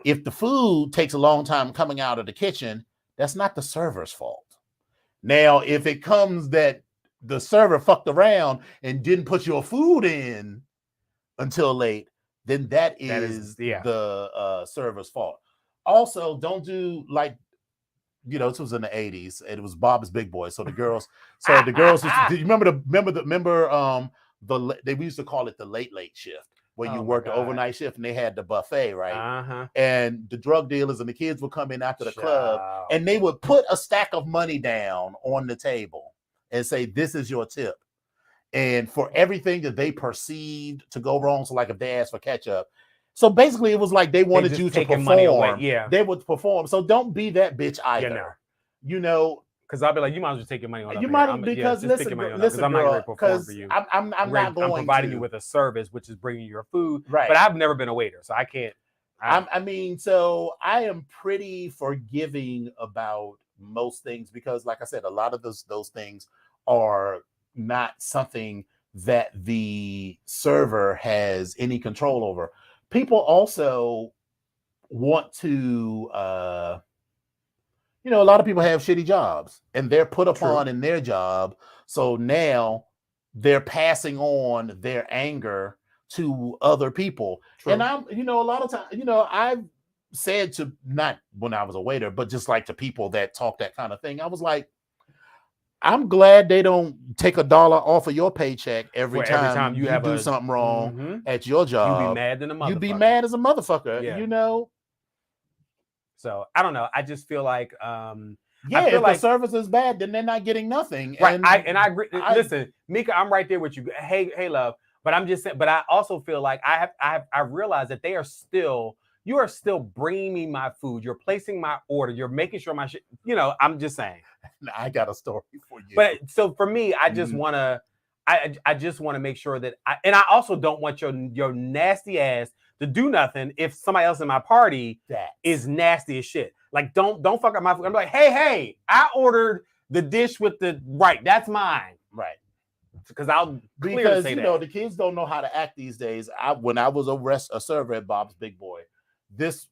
Speaker 1: If the food takes a long time coming out of the kitchen, that's not the server's fault. Now, if it comes that the server fucked around and didn't put your food in until late, then that is the server's fault. Also, don't do like, this was in the 80s and it was Bob's Big Boy. So the girls, do you remember they used to call it the late shift, where you worked the overnight shift and they had the buffet, right?
Speaker 2: Uh-huh.
Speaker 1: And the drug dealers and the kids would come in after the club and they would put a stack of money down on the table and say, this is your tip. And for everything that they perceived to go wrong, so like if they asked for ketchup. So basically it was like they wanted you to perform.
Speaker 2: Money away. Yeah.
Speaker 1: They would perform. So don't be that bitch either.
Speaker 2: Because I'll be like, you might as well take your money on.
Speaker 1: You might, because listen,
Speaker 2: I'm not going to perform for you.
Speaker 1: I'm not going.
Speaker 2: I'm providing you with a service, which is bringing you your food.
Speaker 1: Right.
Speaker 2: But I've never been a waiter, so I can't.
Speaker 1: So I am pretty forgiving about most things because, like I said, a lot of those things are not something that the server has any control over. People also want to, a lot of people have shitty jobs and they're put upon in their job. So now they're passing on their anger to other people. True. And I'm, a lot of times, I've said to, not when I was a waiter, but just like to people that talk that kind of thing, I was like, I'm glad they don't take $1 off of your paycheck every time you do something wrong at your job.
Speaker 2: You'd be mad than a motherfucker.
Speaker 1: You'd be mad as a motherfucker,
Speaker 2: So I don't know. I just feel like,
Speaker 1: if the service is bad, then they're not getting nothing.
Speaker 2: Right. I agree. Listen, Mika, I'm right there with you. Hey, love. But I'm just saying. But I also feel like I realize that you are still bringing me my food. You're placing my order. You're making sure my shit. I'm just saying.
Speaker 1: I got a story for you.
Speaker 2: But so for me, I just want to. I just want to make sure that I also don't want your nasty ass to do nothing if somebody else in my party is nasty as shit. Like don't fuck up my food. I'm like, hey, I ordered the dish with that's mine.
Speaker 1: Right.
Speaker 2: Because I'll clearly say that.
Speaker 1: The kids don't know how to act these days. When I was a server at Bob's Big Boy, this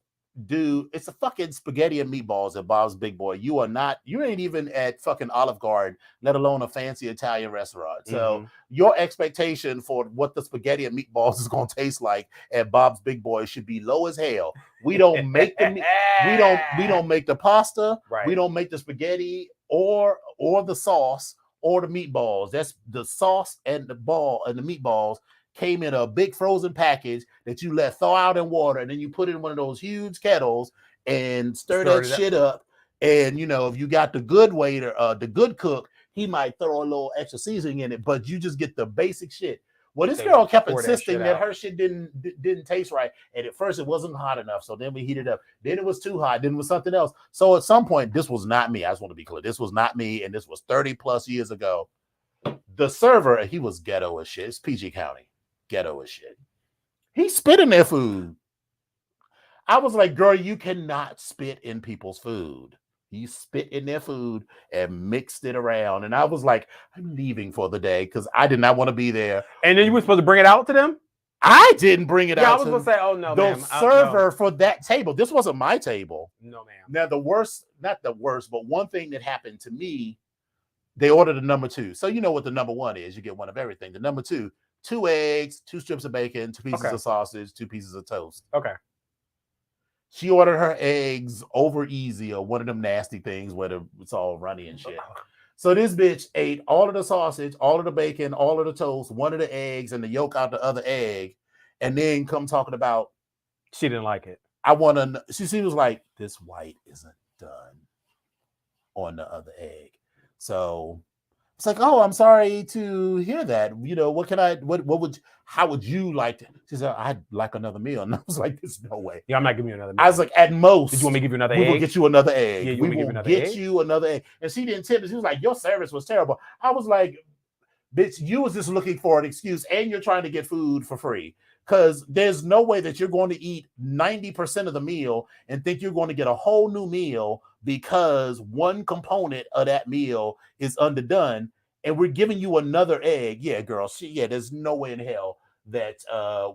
Speaker 1: dude, it's a fucking spaghetti and meatballs at Bob's Big Boy. You ain't even at fucking Olive Garden, let alone a fancy Italian restaurant. So your expectation for what the spaghetti and meatballs is going to taste like at Bob's Big Boy should be low as hell. We don't make we don't make the pasta.
Speaker 2: Right.
Speaker 1: We don't make the spaghetti or the sauce or the meatballs. That's the sauce and the meatballs came in a big frozen package that you let thaw out in water, and then you put it in one of those huge kettles and stir that shit up. And if you got the good waiter, the good cook, he might throw a little extra seasoning in it, but you just get the basic shit. Well, this girl kept insisting that her shit didn't taste right, and at first it wasn't hot enough. So then we heated it up. Then it was too hot. Then it was something else. So at some point, this was not me. I just want to be clear. This was not me, and this was 30 plus years ago. The server, he was ghetto as shit. It's PG County. Ghetto as shit. He spit in their food. I was like, girl, you cannot spit in people's food. He spit in their food and mixed it around. And I was like, I'm leaving for the day because I did not want to be there.
Speaker 2: And then you were supposed to bring it out to them?
Speaker 1: I didn't bring it out.
Speaker 2: I was going to say, oh, no,
Speaker 1: the server for that table. This wasn't my table.
Speaker 2: No, ma'am.
Speaker 1: Now, not the worst, but one thing that happened to me, they ordered a number 2. So you know what the number 1 is. You get one of everything. The number 2, 2 eggs, 2 strips of bacon, 2 pieces of sausage, 2 pieces of toast.
Speaker 2: Okay.
Speaker 1: She ordered her eggs over easy or one of them nasty things where it's all runny and shit. So this bitch ate all of the sausage, all of the bacon, all of the toast, one of the eggs, and the yolk out the other egg, and then come talking about
Speaker 2: she didn't like it.
Speaker 1: She was like, this white isn't done on the other egg. So it's like, oh, I'm sorry to hear that. How would you like to? She said, I'd like another meal. And I was like, there's no way.
Speaker 2: Yeah, I'm not giving you another meal.
Speaker 1: I was like, at most.
Speaker 2: Did you want me to give you another egg?
Speaker 1: We will get you another egg.
Speaker 2: Yeah,
Speaker 1: we will get you another egg. And she didn't tip it. She was like, your service was terrible. I was like, bitch, you was just looking for an excuse and you're trying to get food for free. Because there's no way that you're going to eat 90% of the meal and think you're going to get a whole new meal because one component of that meal is underdone. And we're giving you another egg. Yeah, girl. There's no way in hell that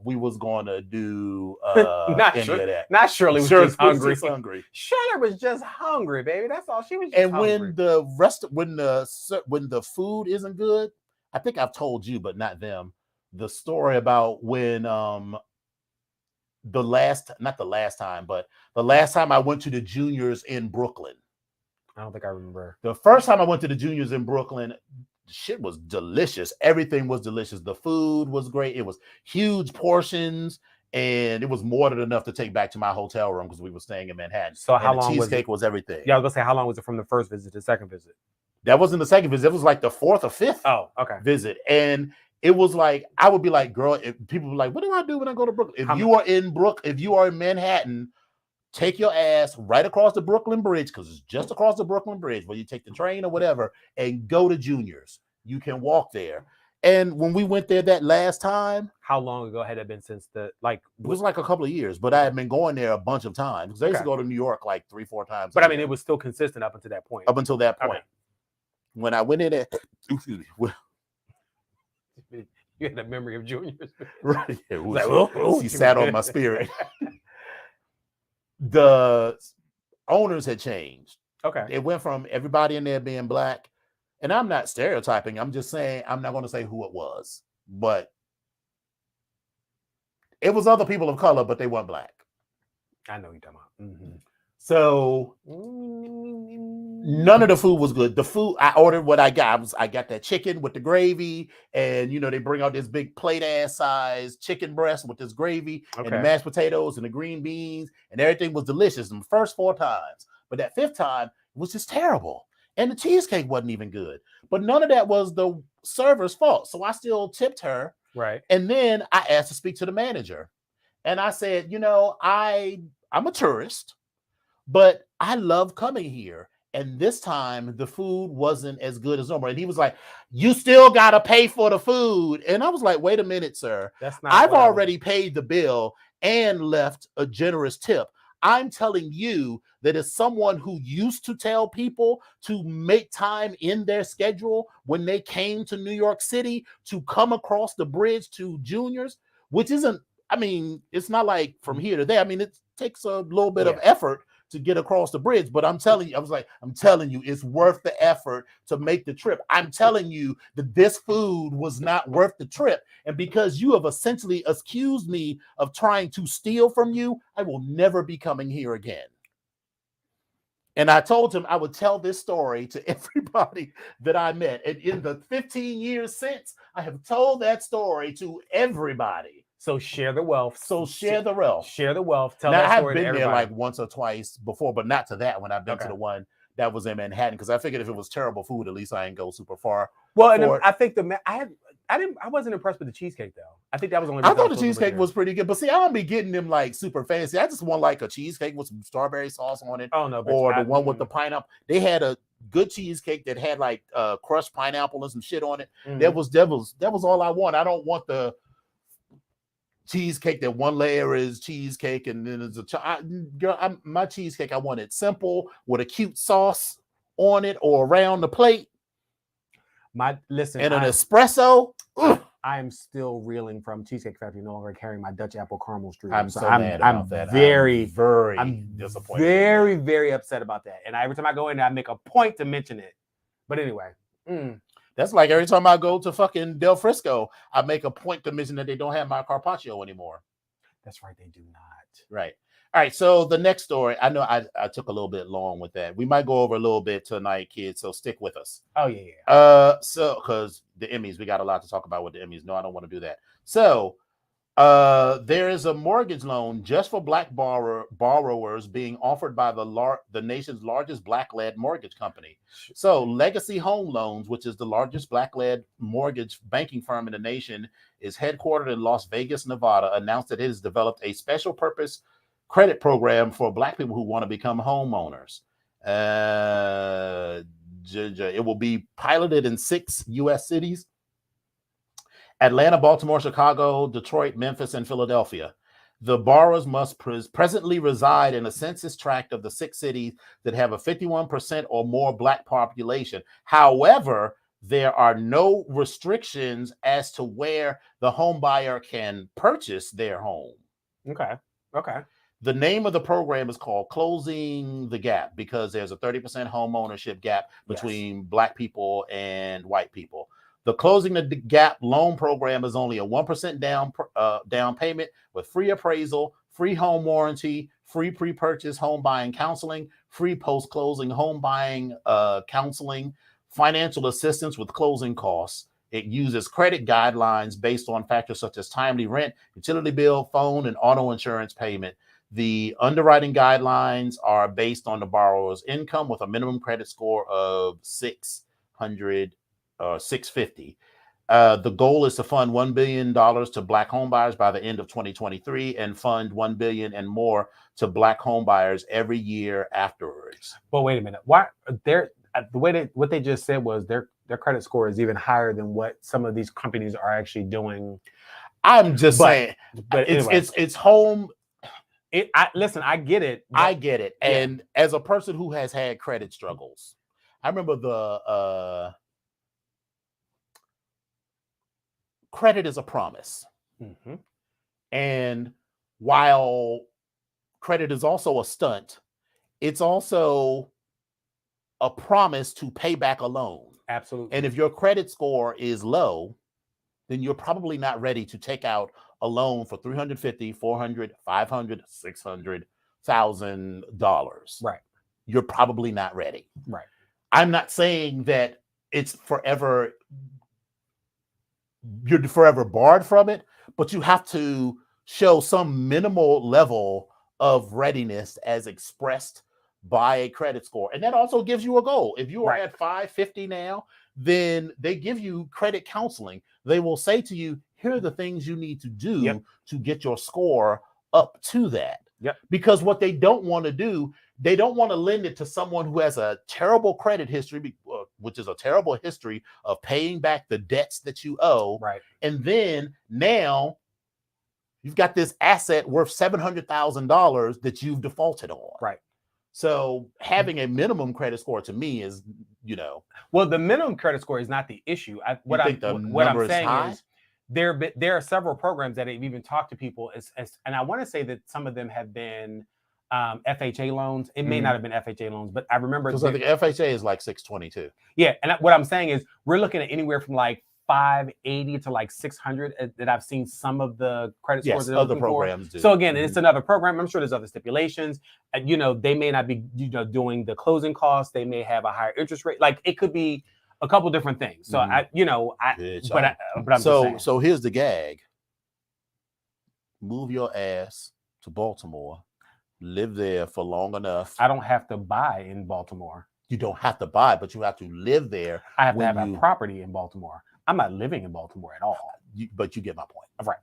Speaker 1: we was going to do any of that.
Speaker 2: Not Shirley was just hungry.
Speaker 1: Was just hungry.
Speaker 2: Shirley was just hungry, baby. That's all. She was just hungry.
Speaker 1: when the food isn't good, I think I've told you, but not them, the story about when the last time I went to the juniors in Brooklyn.
Speaker 2: I don't think I remember.
Speaker 1: The first time I went to the juniors in Brooklyn, shit was delicious. Everything was delicious. The food was great. It was huge portions, and it was more than enough to take back to my hotel room because we were staying in Manhattan.
Speaker 2: So how long
Speaker 1: cheesecake was everything?
Speaker 2: Yeah, I was gonna say, how long was it from the first visit to the second visit?
Speaker 1: That wasn't the second visit. It was like the 4th or 5th visit. And it was like, I would be like, girl, if people were like, what do I do when I go to Brooklyn? If you are in Manhattan, take your ass right across the Brooklyn Bridge, because it's just across the Brooklyn Bridge, where you take the train or whatever, and go to Junior's. You can walk there. And when we went there that last time,
Speaker 2: how long ago had it been since it
Speaker 1: was like a couple of years, but I had been going there a bunch of times because I used to go to New York like 3-4 times.
Speaker 2: But I mean, it was still consistent up until that point.
Speaker 1: Up until that point. Okay. When I went in there, excuse me.
Speaker 2: You had a memory of Junior's.
Speaker 1: Right. It was, he sat on my spirit. The owners had changed.
Speaker 2: Okay.
Speaker 1: It went from everybody in there being black. And I'm not stereotyping. I'm just saying, I'm not going to say who it was. But it was other people of color, but they weren't black.
Speaker 2: I know you're talking about. Mm-hmm.
Speaker 1: So none of the food was good. The food, I ordered what I got. I got that chicken with the gravy, and they bring out this big plate ass size chicken breast with this gravy and the mashed potatoes and the green beans, and everything was delicious the first 4 times. But that 5th time, it was just terrible. And the cheesecake wasn't even good. But none of that was the server's fault. So I still tipped her.
Speaker 2: Right.
Speaker 1: And then I asked to speak to the manager. And I said, I'm a tourist, but I love coming here. And this time the food wasn't as good as normal. And he was like, you still got to pay for the food. And I was like, wait a minute, sir. I've already paid the bill and left a generous tip. I'm telling you that as someone who used to tell people to make time in their schedule when they came to New York City to come across the bridge to Junior's, which isn't, it's not like from here to there. takes a little bit of effort to get across the bridge. But I'm telling you, I'm telling you, it's worth the effort to make the trip. I'm telling you that this food was not worth the trip. And because you have essentially accused me of trying to steal from you, I will never be coming here again. And I told him I would tell this story to everybody that I met. And in the 15 years since, I have told that story to everybody.
Speaker 2: So share the wealth.
Speaker 1: Share the wealth.
Speaker 2: Share the wealth. Tell
Speaker 1: now,
Speaker 2: that story
Speaker 1: I have been
Speaker 2: to
Speaker 1: there
Speaker 2: everybody.
Speaker 1: like once or twice before, but not to that one. I've been to the one that was in Manhattan because I figured if it was terrible food, at least I didn't go super far.
Speaker 2: Well, and I think I wasn't impressed with the cheesecake though. I think that was the only reason
Speaker 1: I thought the cheesecake was pretty good, but see, I don't be getting them like super fancy. I just want like a cheesecake with some strawberry sauce on it.
Speaker 2: Oh no,
Speaker 1: or the one with the pineapple. They had a good cheesecake that had like crushed pineapple and some shit on it. Mm-hmm. That was all I want. I don't want the cheesecake that one layer is cheesecake and then there's my cheesecake. I want it simple with a cute sauce on it or around the plate. And an espresso.
Speaker 2: I am still reeling from Cheesecake Factory no longer carrying my Dutch apple caramel stream.
Speaker 1: I'm so mad about that. I'm disappointed.
Speaker 2: Very, very upset about that. And every time I go in there, I make a point to mention it. But anyway.
Speaker 1: That's like every time I go to fucking Del Frisco, I make a point to mention that they don't have my carpaccio anymore.
Speaker 2: That's right, they do not.
Speaker 1: Right. All right, so the next story, I know I took a little bit long with that. We might go over a little bit tonight, kids, so stick with us.
Speaker 2: Oh, yeah.
Speaker 1: So, because the Emmys, we got a lot to talk about with the Emmys. No, I don't want to do that. So, there is a mortgage loan just for Black borrowers being offered by the nation's largest Black-led mortgage company. So, Legacy Home Loans, which is the largest Black-led mortgage banking firm in the nation, is headquartered in Las Vegas, Nevada, announced that it has developed a special purpose credit program for Black people who want to become homeowners. It will be piloted in 6 U.S. cities: Atlanta, Baltimore, Chicago, Detroit, Memphis, and Philadelphia. The borrowers must presently reside in a census tract of the 6 cities that have a 51% or more Black population. However, there are no restrictions as to where the home buyer can purchase their home.
Speaker 2: Okay.
Speaker 1: The name of the program is called Closing the Gap because there's a 30% home ownership gap between Black people and white people. The Closing the Gap loan program is only a 1% down payment with free appraisal, free home warranty, free pre-purchase home buying counseling, free post-closing home buying counseling, financial assistance with closing costs. It uses credit guidelines based on factors such as timely rent, utility bill, phone, and auto insurance payment. The underwriting guidelines are based on the borrower's income with a minimum credit score of 600 or 650. The goal is to fund $1 billion to Black homebuyers by the end of 2023 and fund $1 billion and more to Black homebuyers every year afterwards.
Speaker 2: But wait a minute. Why what they just said was their credit score is even higher than what some of these companies are actually doing.
Speaker 1: I'm just saying,
Speaker 2: but anyway.
Speaker 1: it's home.
Speaker 2: Listen, I get it.
Speaker 1: I get it. And as a person who has had credit struggles, I remember the credit is a promise.
Speaker 2: Mm-hmm.
Speaker 1: And while credit is also a stunt, it's also a promise to pay back a loan.
Speaker 2: Absolutely.
Speaker 1: And if your credit score is low, then you're probably not ready to take out a loan for $350, $400, $500, $600,000.
Speaker 2: Right.
Speaker 1: You're probably not ready.
Speaker 2: Right.
Speaker 1: I'm not saying that it's forever, you're forever barred from it, but you have to show some minimal level of readiness as expressed by a credit score. And that also gives you a goal. If you are at 550 now, then they give you credit counseling. They will say to you, here are the things you need to do to get your score up to that. Because what they don't want to do, they don't want to lend it to someone who has a terrible credit history, which is a terrible history of paying back the debts that you owe.
Speaker 2: Right.
Speaker 1: And then now you've got this asset worth $700,000 that you've defaulted on.
Speaker 2: Right.
Speaker 1: So having a minimum credit score to me is,
Speaker 2: well, the minimum credit score is not the issue. What I'm saying is there are several programs that have even talked to people, and I want to say that some of them have been FHA loans. It may not have been FHA loans, but I remember
Speaker 1: because I think FHA is like 622.
Speaker 2: Yeah, and what I'm saying is we're looking at anywhere from like 580 to like 600 that I've seen some of the credit scores that
Speaker 1: other programs do.
Speaker 2: So again, it's another program. I'm sure there's other stipulations. They may not be doing the closing costs. They may have a higher interest rate. Like it could be a couple different things. So I'm
Speaker 1: so here's the gag. Move your ass to Baltimore. Live there for long enough.
Speaker 2: I don't have to buy in Baltimore.
Speaker 1: You don't have to buy, but you have to live there.
Speaker 2: I have to have a property in Baltimore. I'm not living in Baltimore at all.
Speaker 1: But you get my point.
Speaker 2: Right.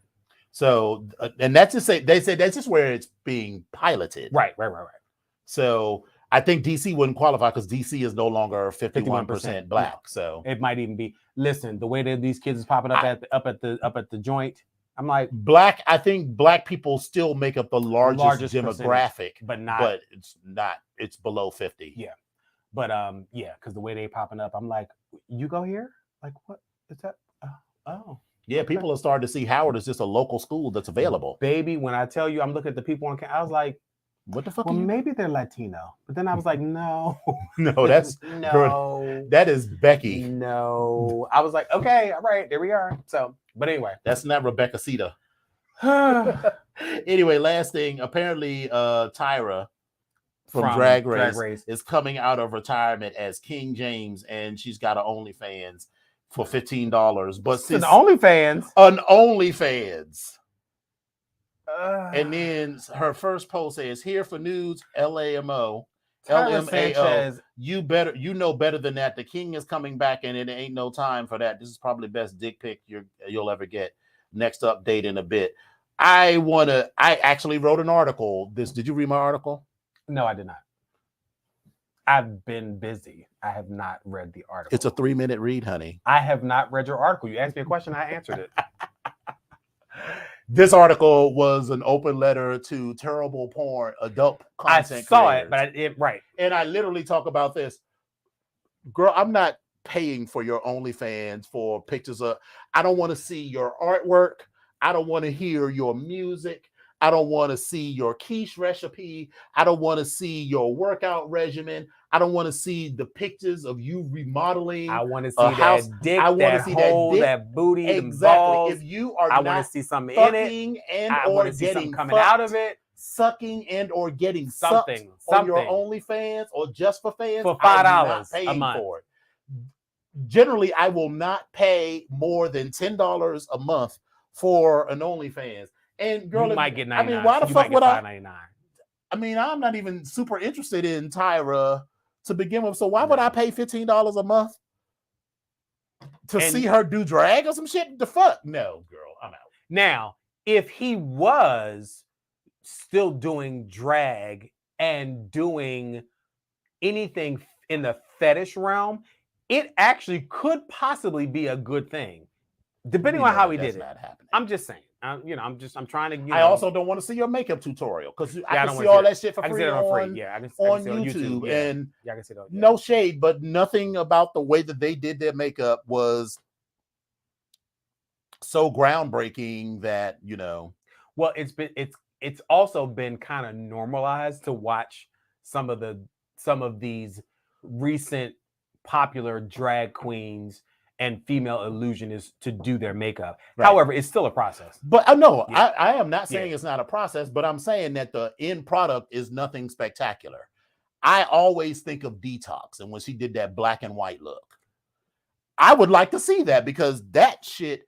Speaker 1: So, and that's just they say that's just where it's being piloted.
Speaker 2: Right.
Speaker 1: So I think DC wouldn't qualify because DC is no longer 51% black. No. So
Speaker 2: it might even be. Listen, the way that these kids is popping up up at the joint. I'm like
Speaker 1: I think black people still make up the largest demographic, but it's below 50.
Speaker 2: Yeah. But because the way they popping up, I'm like, you go here? Like what is that? Oh.
Speaker 1: Yeah, people are starting to see Howard as just a local school that's available.
Speaker 2: Baby, when I tell you I'm looking at the people on campus, I was like,
Speaker 1: what the fuck?
Speaker 2: Well, maybe they're Latino. But then I was like, no.
Speaker 1: No, that's no. That is Becky.
Speaker 2: No. I was like, okay, all right, there we are. So, but anyway.
Speaker 1: That's not Rebecca Sita. Anyway, last thing. Apparently, Tyra from Drag Race is coming out of retirement as King James, and she's got an OnlyFans for $15. But
Speaker 2: an OnlyFans?
Speaker 1: An OnlyFans. And then her first post says, "Here for nudes, LMAO. You know better than that. The king is coming back, and it ain't no time for that. This is probably the best dick pic you'll ever get. Next update in a bit." I actually wrote an article. Did you read my article?
Speaker 2: No, I did not. I've been busy. I have not read the article.
Speaker 1: It's a 3-minute read, honey.
Speaker 2: I have not read your article. You asked me a question, I answered it.
Speaker 1: This article was an open letter to terrible porn, adult content.
Speaker 2: I saw
Speaker 1: creators.
Speaker 2: it, but right.
Speaker 1: And I literally talk about this. Girl, I'm not paying for your OnlyFans for pictures of. I don't want to see your artwork. I don't want to hear your music. I don't want to see your quiche recipe. I don't want to see your workout regimen. I don't want to see the pictures of you remodeling.
Speaker 2: I want to see that dick, I want to see hole, that booty, exactly. Balls.
Speaker 1: If you are
Speaker 2: I want to see something in it,
Speaker 1: and or getting
Speaker 2: coming out of it,
Speaker 1: sucking and or getting something on your OnlyFans or just for fans
Speaker 2: for $5 a month.
Speaker 1: For it. Generally, I will not pay more than $10 a month for an OnlyFans. And girl,
Speaker 2: you might get 99.
Speaker 1: I mean, why the fuck would
Speaker 2: $5.99.
Speaker 1: I mean, I'm not even super interested in Tyra to begin with. So why would I pay $15 a month to see her do drag or some shit? The fuck? No, girl, I'm out.
Speaker 2: Now, if he was still doing drag and doing anything in the fetish realm, it actually could possibly be a good thing, depending on how he did it. I'm just saying. I'm trying to.
Speaker 1: I also don't want to see your makeup tutorial because I can see all that shit for free on YouTube. And
Speaker 2: I can see that.
Speaker 1: No shade, but nothing about the way that they did their makeup was so groundbreaking that
Speaker 2: Well, it's also been kind of normalized to watch some of these recent popular drag queens and female illusionists to do their makeup. Right. However, it's still a process.
Speaker 1: But I am not saying it's not a process, but I'm saying that the end product is nothing spectacular. I always think of Detox and when she did that black and white look. I would like to see that because that shit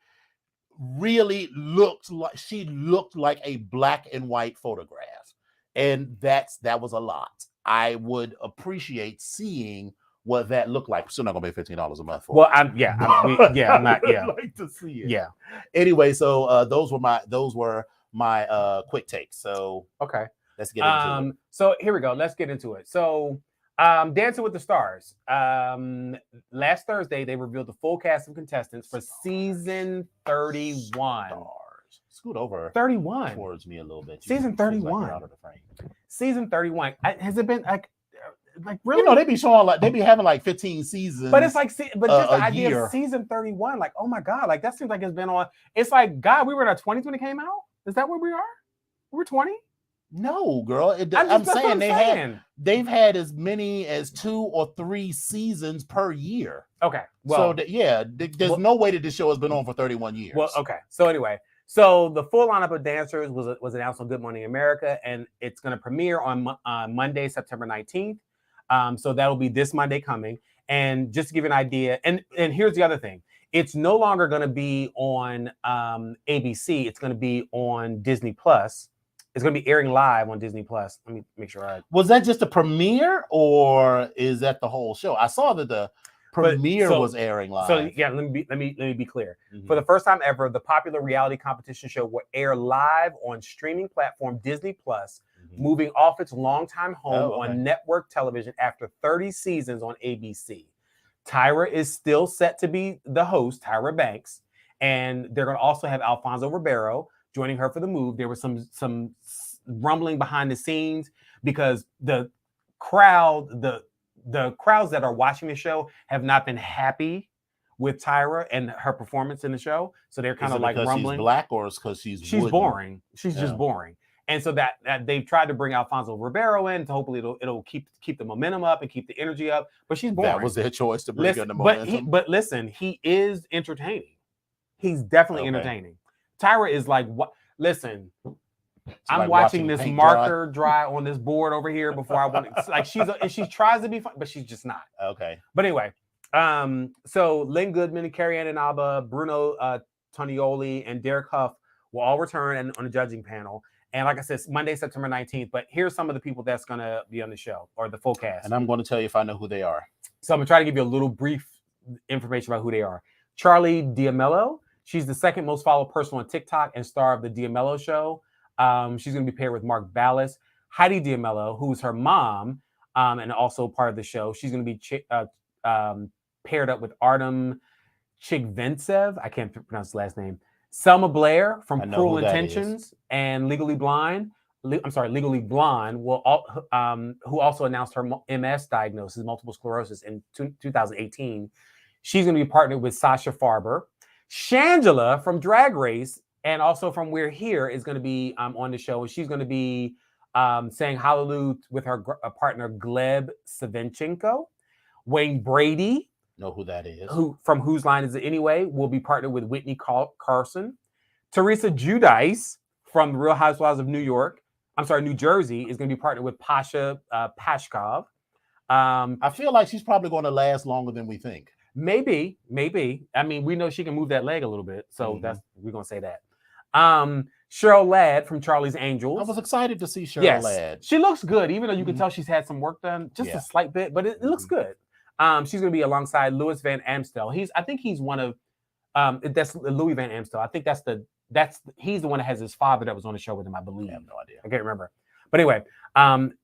Speaker 1: really looked like a black and white photograph. And that was a lot. I would appreciate seeing what that looked like. Still not gonna pay $15 a month for.
Speaker 2: Well, I'm not. Yeah,
Speaker 1: I'd like to see it.
Speaker 2: Yeah.
Speaker 1: Anyway, so those were my quick takes. So
Speaker 2: okay,
Speaker 1: let's get into it.
Speaker 2: So here we go. Let's get into it. So, Dancing with the Stars. Last Thursday they revealed the full cast of contestants for season 31.
Speaker 1: Stars. Scoot over
Speaker 2: 31
Speaker 1: towards me a little bit.
Speaker 2: Season 31.
Speaker 1: Like out of the frame.
Speaker 2: Season 31. Has it been like? like really,
Speaker 1: they be showing they be having 15 seasons.
Speaker 2: But it's just the idea
Speaker 1: year.
Speaker 2: of season 31, oh my God, that seems like it's been on. It's like, God, we were in our 20s when it came out. Is that where we are? We were 20.
Speaker 1: No, girl. I'm saying they've had as many as 2 or 3 seasons per year.
Speaker 2: Okay. Well,
Speaker 1: so there's no way that this show has been on for 31 years.
Speaker 2: Well, okay. So anyway, the full lineup of dancers was announced on Good Morning America, and it's going to premiere on Monday, September 19th. So that'll be this Monday coming. And just to give you an idea, and here's the other thing. It's no longer going to be on ABC. It's going to be on Disney Plus. It's going to be airing live on Disney Plus. Let me make sure.
Speaker 1: Was that just a premiere, or is that the whole show? I saw that the premiere was airing live.
Speaker 2: So yeah, let me be clear. Mm-hmm. For the first time ever, the popular reality competition show will air live on streaming platform Disney Plus, moving off its longtime home on network television after 30 seasons on ABC. Tyra is still set to be the host, Tyra Banks, and they're going to also have Alfonso Ribeiro joining her for the move. There was some rumbling behind the scenes because the crowds that are watching the show have not been happy with Tyra and her performance in the show. So they're kind of rumbling.
Speaker 1: She's black, or is because she's
Speaker 2: boring. She's just boring. And so that they've tried to bring Alfonso Ribeiro in to hopefully it'll keep the momentum up and keep the energy up. But she's boring.
Speaker 1: That was their choice to bring in the momentum.
Speaker 2: But listen, he is entertaining. He's definitely entertaining. Tyra is what? Listen, I'm watching this marker dry on this board over here before I want to. She tries to be fun, but she's just not.
Speaker 1: Okay.
Speaker 2: But anyway, so Lynn Goodman and Carrie-Ann Inaba, Bruno Tonioli, and Derek Huff will all return on the judging panel. And like I said, Monday, September 19th. But here's some of the people that's going to be on the show, or the full cast.
Speaker 1: And I'm going to tell you if I know who they are.
Speaker 2: So I'm going to try to give you a little brief information about who they are. Charlie D'Amello. She's the second most followed person on TikTok and star of the D'Amello Show. She's going to be paired with Mark Ballas. Heidi D'Amello, who's her mom and also part of the show. She's going to be paired up with Artem Chigvintsev. I can't pronounce his last name. Selma Blair from Cruel Intentions and Legally Blonde. Legally Blonde, who also announced her MS diagnosis, multiple sclerosis, in 2018. She's going to be partnered with Sasha Farber. Shangela from Drag Race and also from We're Here is going to be on the show. And she's going to be saying hallelujah with her partner Gleb Savinchenko. Wayne Brady,
Speaker 1: know who that is,
Speaker 2: from Whose Line Is It Anyway, will be partnered with Whitney Carson. Teresa Giudice from Real Housewives of New Jersey is going to be partnered with Pasha Pashkov.
Speaker 1: I feel like she's probably going to last longer than we think.
Speaker 2: Maybe. I mean, we know she can move that leg a little bit, so we're gonna say that. Cheryl Ladd from Charlie's Angels.
Speaker 1: I was excited to see Cheryl Ladd.
Speaker 2: She looks good, even though you can tell she's had some work done, just a slight bit, but it looks good. She's gonna be alongside Louis Van Amstel. I think he's one of that's Louis Van Amstel. I think he's the one that has his father that was on the show with him, I believe.
Speaker 1: I have no idea.
Speaker 2: I can't remember. But anyway,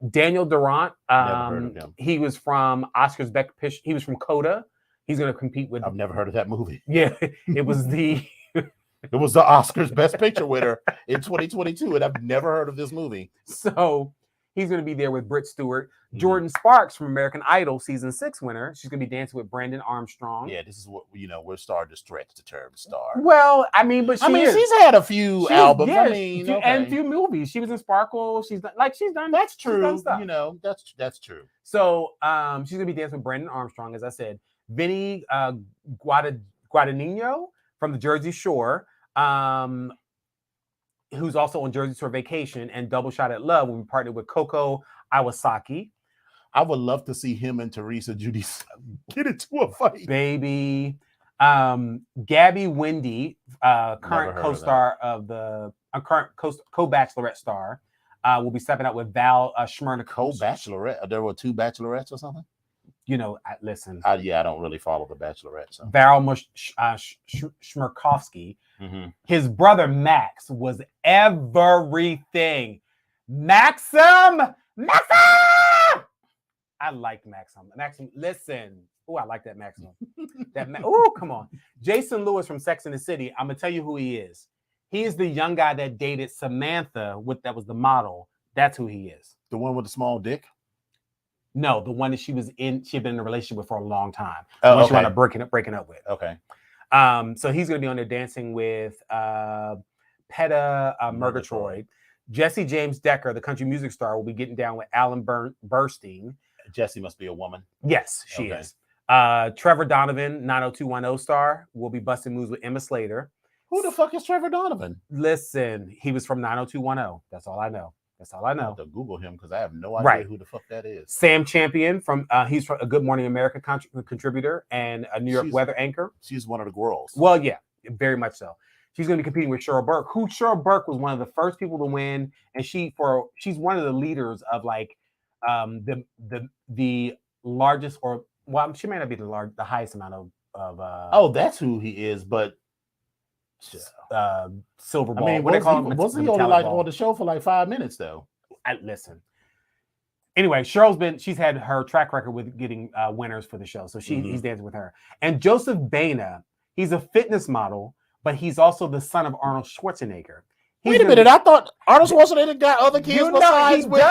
Speaker 2: Daniel Durant.
Speaker 1: Never heard of him.
Speaker 2: He was from Oscars he was from Coda. He's going to compete with.
Speaker 1: I've never heard of that movie.
Speaker 2: Yeah, it was the
Speaker 1: Oscars Best Picture winner in 2022, and I've never heard of this movie.
Speaker 2: So he's going to be there with Britt Stewart. Jordan Sparks from American Idol season 6 winner. She's going to be dancing with Brandon Armstrong.
Speaker 1: Yeah, this is what we're starting to stretch the term star.
Speaker 2: Well, she's
Speaker 1: had a few albums.
Speaker 2: Yeah, and a few movies. She was in Sparkle. She's done.
Speaker 1: That's true.
Speaker 2: She's done stuff.
Speaker 1: That's true.
Speaker 2: So she's going to be dancing with Brandon Armstrong, as I said. Vinny Guadagnino from the Jersey Shore, who's also on Jersey Shore Vacation and Double Shot at Love, will be partnered with Coco Iwasaki.
Speaker 1: I would love to see him and Teresa Giudice get into a fight.
Speaker 2: Baby. Gabby Wendy, current co-star of the current co-bachelorette star, will be stepping out with Val Schmernick.
Speaker 1: Co-bachelorette? There were 2 bachelorettes or something?
Speaker 2: Listen.
Speaker 1: I don't really follow the Bachelorette. So.
Speaker 2: Val Schmerkovsky. His brother Max was everything. Maxim! I like Maxim. Listen. Oh, I like that Maxim. Come on. Jason Lewis from Sex and the City. I'm gonna tell you who he is. He is the young guy that dated Samantha. That was the model. That's who he is.
Speaker 1: The one with the small dick.
Speaker 2: No, the one that she was in. She had been in a relationship with for a long time.
Speaker 1: Oh,
Speaker 2: She wound up breaking up with.
Speaker 1: Okay.
Speaker 2: So he's going to be on there dancing with Peta Murgatroyd. Jesse James Decker, the country music star, will be getting down with Alan Burstein.
Speaker 1: Jesse must be a woman.
Speaker 2: Yes, she is. Trevor Donovan, 90210 star, will be busting moves with Emma Slater.
Speaker 1: Who the fuck is Trevor Donovan?
Speaker 2: Listen, he was from 90210. That's all I know. I
Speaker 1: have to Google him because I have no idea who the fuck that is.
Speaker 2: Sam Champion he's from a Good Morning America contributor and a New York weather anchor.
Speaker 1: She's one of the girls.
Speaker 2: Well, yeah, very much so. She's going to be competing with Cheryl Burke, who Cheryl Burke was one of the first people to win, and she's one of the leaders of like the largest, or well, she may not be the highest amount of
Speaker 1: that's who he is, but
Speaker 2: silver ball.
Speaker 1: I mean, wasn't he only like on the show for like 5 minutes though?
Speaker 2: Listen. Anyway, she's had her track record with getting winners for the show, so he's dancing with her. And Joseph Baina, he's a fitness model, but he's also the son of Arnold Schwarzenegger.
Speaker 1: Wait a minute, I thought Arnold Schwarzenegger got other kids besides with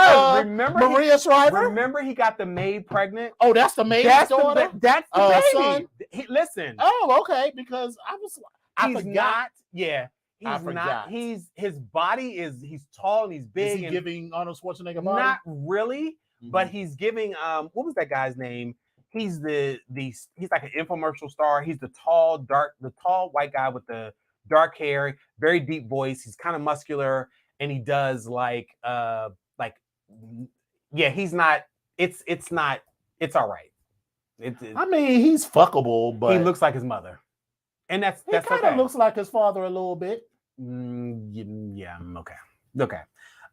Speaker 1: Maria Shriver?
Speaker 2: Remember he got the maid pregnant?
Speaker 1: Oh, that's the maid's daughter?
Speaker 2: That's the baby.
Speaker 1: Son?
Speaker 2: Listen.
Speaker 1: Oh, okay, because I forgot.
Speaker 2: He's not. His body is. He's tall and he's big.
Speaker 1: Is he giving Arnold Schwarzenegger body?
Speaker 2: Not really, but he's giving. What was that guy's name? He's he's like an infomercial star. He's the tall white guy with the dark hair, very deep voice. He's kind of muscular, and he does he's not. It's not. It's all right.
Speaker 1: I mean, he's fuckable, but
Speaker 2: he looks like his mother. And that's
Speaker 1: kind of looks like his father a little bit.
Speaker 2: Yeah, okay.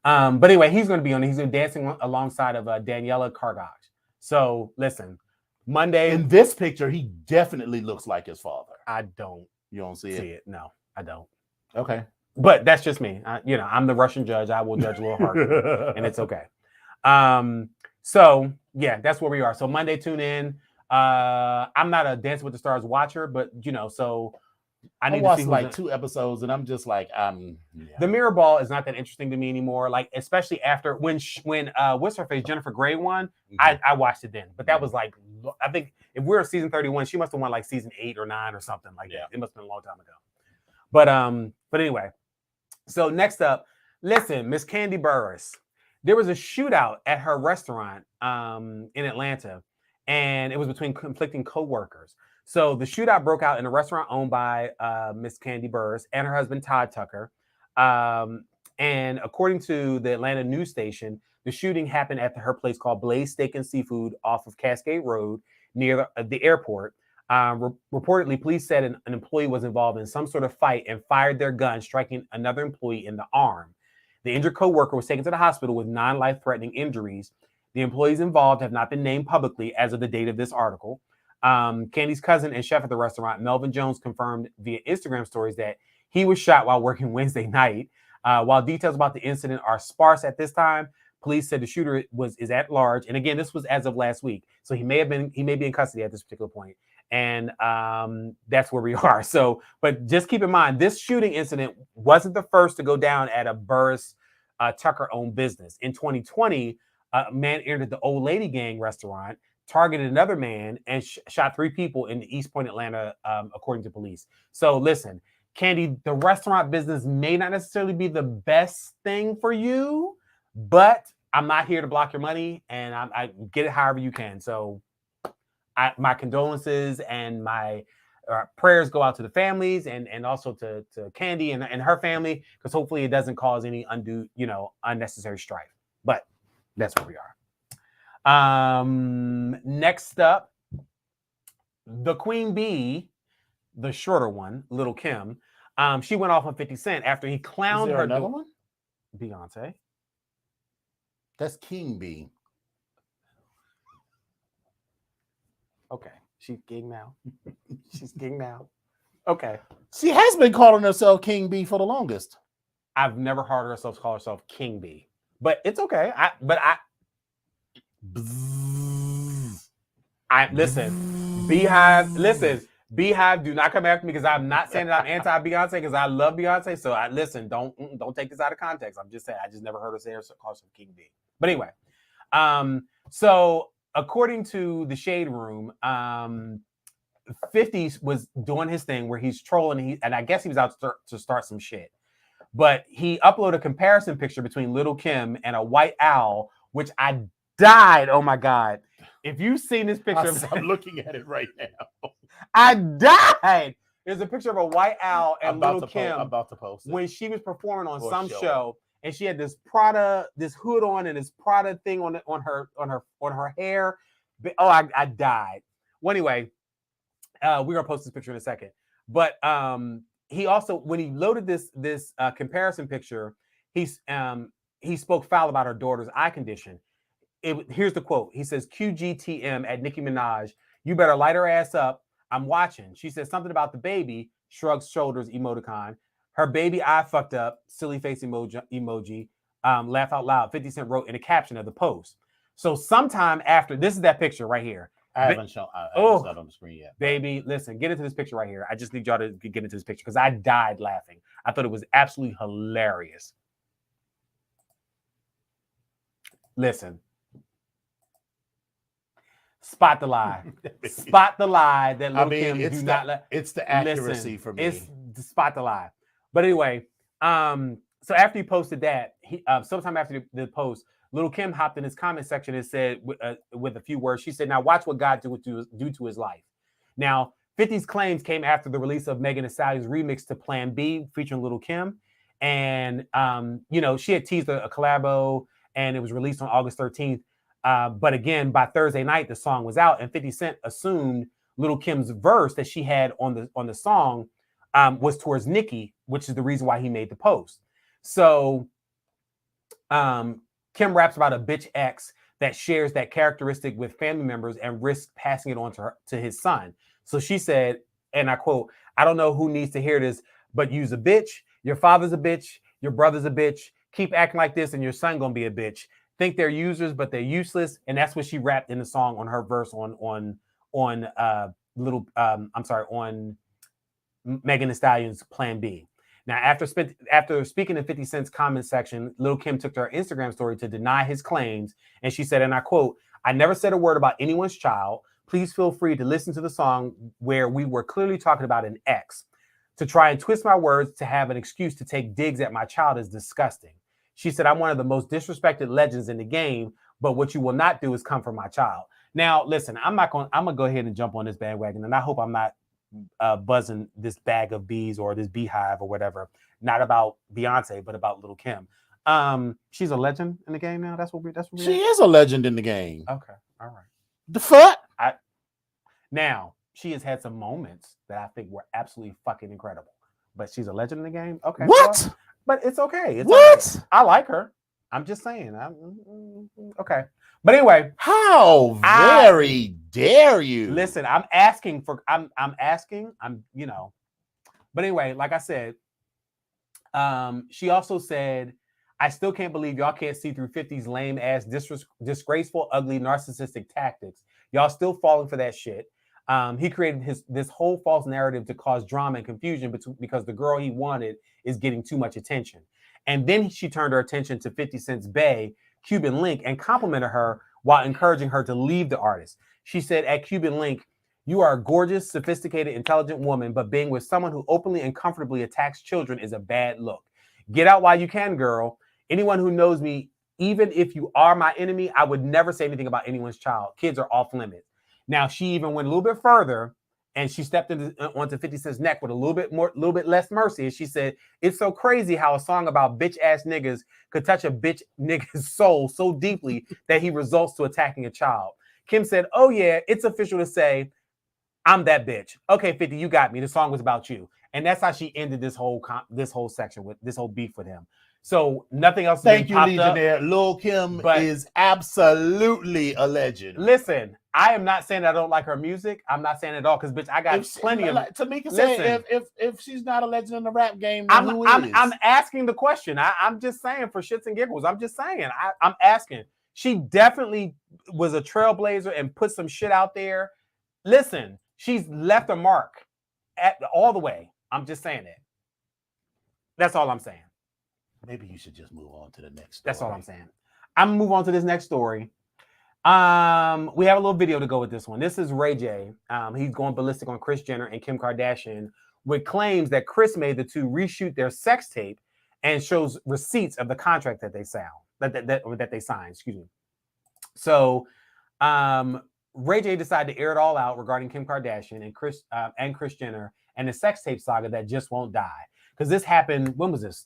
Speaker 2: But anyway, he's going to be on. He's dancing alongside of Daniela Kargach. So listen, Monday
Speaker 1: in this picture, he definitely looks like his father.
Speaker 2: You don't see it? No, I don't.
Speaker 1: Okay,
Speaker 2: but that's just me. I'm the Russian judge. I will judge a little harder, and it's okay. So yeah, that's where we are. So Monday, tune in. I'm not a Dancing with the Stars watcher, but so I need to see
Speaker 1: like 2 episodes, and I'm just like,
Speaker 2: The Mirror Ball is not that interesting to me anymore. Like, especially after when what's her face, Jennifer Grey won, I watched it then. But that was like, I think if we were season 31, she must have won like season 8 or 9 or something like that. It must have been a long time ago. But anyway, so next up, listen, Miss Kandi Burruss. There was a shootout at her restaurant in Atlanta. And it was between conflicting co-workers. So the shootout broke out in a restaurant owned by Miss Kandi Burruss and her husband, Todd Tucker. And according to the Atlanta news station, the shooting happened at her place called Blaze Steak and Seafood off of Cascade Road near the airport. Reportedly, police said an employee was involved in some sort of fight and fired their gun, striking another employee in the arm. The injured co-worker was taken to the hospital with non-life-threatening injuries. The employees involved have not been named publicly as of the date of this article. Kandi's cousin and chef at the restaurant, Melvin Jones, confirmed via Instagram stories that he was shot while working Wednesday night. While details about the incident are sparse at this time, police said the shooter is at large. And again, this was as of last week. So he may be in custody at this particular point. And that's where we are. So, but just keep in mind, this shooting incident wasn't the first to go down at a Burruss Tucker-owned business. In 2020, a man entered the Old Lady Gang restaurant, targeted another man, and shot 3 people in the East Point, Atlanta, according to police. So listen, Kandi, the restaurant business may not necessarily be the best thing for you, but I'm not here to block your money, and I get it however you can. So my condolences and my prayers go out to the families and also to Kandi and her family, because hopefully it doesn't cause any undue, unnecessary strife. But that's where we are. Next up, the Queen Bee, the shorter one, Little Kim. She went off on 50 Cent after he clowned her.
Speaker 1: Another one?
Speaker 2: Beyonce.
Speaker 1: That's King Bee.
Speaker 2: Okay, she's king now. She's king now. Okay.
Speaker 1: She has been calling herself King Bee for the longest.
Speaker 2: I've never heard herself call herself King Bee. But it's okay. Beehive, do not come after me, because I'm not saying that I'm anti-Beyonce, because I love Beyonce. So don't take this out of context. I'm just saying I just never heard her call herself King Bee. But anyway, so according to the Shade Room, 50 was doing his thing where he's trolling, and I guess he was out to start some shit. But he uploaded a comparison picture between Lil' Kim and a white owl, which I died. Oh my God. If you've seen this picture,
Speaker 1: I'm looking at it right now.
Speaker 2: I died. There's a picture of a white owl and Lil' Kim
Speaker 1: about to post it.
Speaker 2: when she was performing on some show, and she had this Prada, this hood on, and this Prada thing on her hair. Oh, I died. Well, anyway, we're gonna post this picture in a second. But he also, when he loaded this comparison picture, he spoke foul about her daughter's eye condition. Here's the quote. He says, "QGTM at Nicki Minaj, you better light her ass up. I'm watching." She says something about the baby, shrugs shoulders emoticon. Her baby eye fucked up, silly face emoji, laugh out loud. 50 Cent wrote in the caption of the post. So sometime after, this is that picture right here.
Speaker 1: I haven't shown on the screen yet.
Speaker 2: Baby, listen, get into this picture right here. I just need y'all to get into this picture because I died laughing. I thought it was absolutely hilarious. Listen. Spot the lie. Spot the lie that Lil' Kim do not let.
Speaker 1: It's the accuracy for me.
Speaker 2: It's spot the lie. But anyway, so after he posted that, sometime after the post, Lil' Kim hopped in his comment section and said with a few words, she said, "Now watch what God do to his life." Now, 50's claims came after the release of Megan Thee Stallion's remix to Plan B featuring Lil' Kim. And, she had teased a collabo and it was released on August 13th. But again, by Thursday night, the song was out, and 50 Cent assumed Lil' Kim's verse that she had on the song was towards Nicki, which is the reason why he made the post. So Kim raps about a bitch ex that shares that characteristic with family members and risks passing it on to his son. So she said, and I quote, "I don't know who needs to hear this, but you's a bitch. Your father's a bitch. Your brother's a bitch. Keep acting like this and your son gonna be a bitch. Think they're users, but they're useless." And that's what she rapped in the song on her verse on Megan Thee Stallion's Plan B. Now, after speaking in 50 Cent's comment section, Lil' Kim took to her Instagram story to deny his claims. And she said, and I quote, "I never said a word about anyone's child. Please feel free to listen to the song where we were clearly talking about an ex. To try and twist my words to have an excuse to take digs at my child is disgusting." She said, "I'm one of the most disrespected legends in the game, but what you will not do is come for my child." Now, listen, I'm going to go ahead and jump on this bandwagon, and I hope I'm not buzzing this bag of bees or this beehive or whatever. Not about Beyonce, but about Lil' Kim. She's a legend in the game now. That's what
Speaker 1: she is a legend in the game.
Speaker 2: Okay, all right.
Speaker 1: The fuck?
Speaker 2: Now, she has had some moments that I think were absolutely fucking incredible, but she's a legend in the game. Okay,
Speaker 1: what?
Speaker 2: Well, but it's okay. It's
Speaker 1: what?
Speaker 2: Okay. I like her. I'm just saying. Okay. But anyway,
Speaker 1: how very dare you?
Speaker 2: Listen, I'm asking. But anyway, like I said, she also said, "I still can't believe y'all can't see through 50's lame ass, disgraceful, ugly, narcissistic tactics. Y'all still falling for that shit. He created this whole false narrative to cause drama and confusion because the girl he wanted is getting too much attention." And then she turned her attention to 50 Cent's bae, Cuban Link, and complimented her while encouraging her to leave the artist. She said at Cuban Link, "You are a gorgeous, sophisticated, intelligent woman, but being with someone who openly and comfortably attacks children is a bad look. Get out while you can, girl. Anyone who knows me, even if you are my enemy, I would never say anything about anyone's child. Kids are off limits." Now, she even went a little bit further, and she stepped onto 50 Cent's neck with a little bit less mercy. And she said, "It's so crazy how a song about bitch ass niggas could touch a bitch nigga's soul so deeply that he results to attacking a child." Kim said, "Oh yeah, it's official to say I'm that bitch. Okay, 50, you got me. The song was about you." And that's how she ended this whole section with this whole beef with him. So nothing else.
Speaker 1: Thank you, Legionnaire. Lil' Kim is absolutely a legend.
Speaker 2: Listen, I am not saying I don't like her music. I'm not saying it at all because, bitch, I got plenty of.
Speaker 1: Tamika said, if she's not a legend in the rap game, then who is?
Speaker 2: I'm asking the question. I'm just saying for shits and giggles. I'm just saying. I'm asking. She definitely was a trailblazer and put some shit out there. Listen, she's left a mark all the way. I'm just saying it. That's all I'm saying.
Speaker 1: Maybe you should just move on to the next story.
Speaker 2: That's all I'm saying. I'm going to move on to this next story. We have a little video to go with this one. This is Ray J. He's going ballistic on Kris Jenner and Kim Kardashian with claims that Kris made the two reshoot their sex tape and shows receipts of the contract that they signed. Excuse me. So, Ray J decided to air it all out regarding Kim Kardashian and Kris Jenner and the sex tape saga that just won't die. Because this happened. When was this?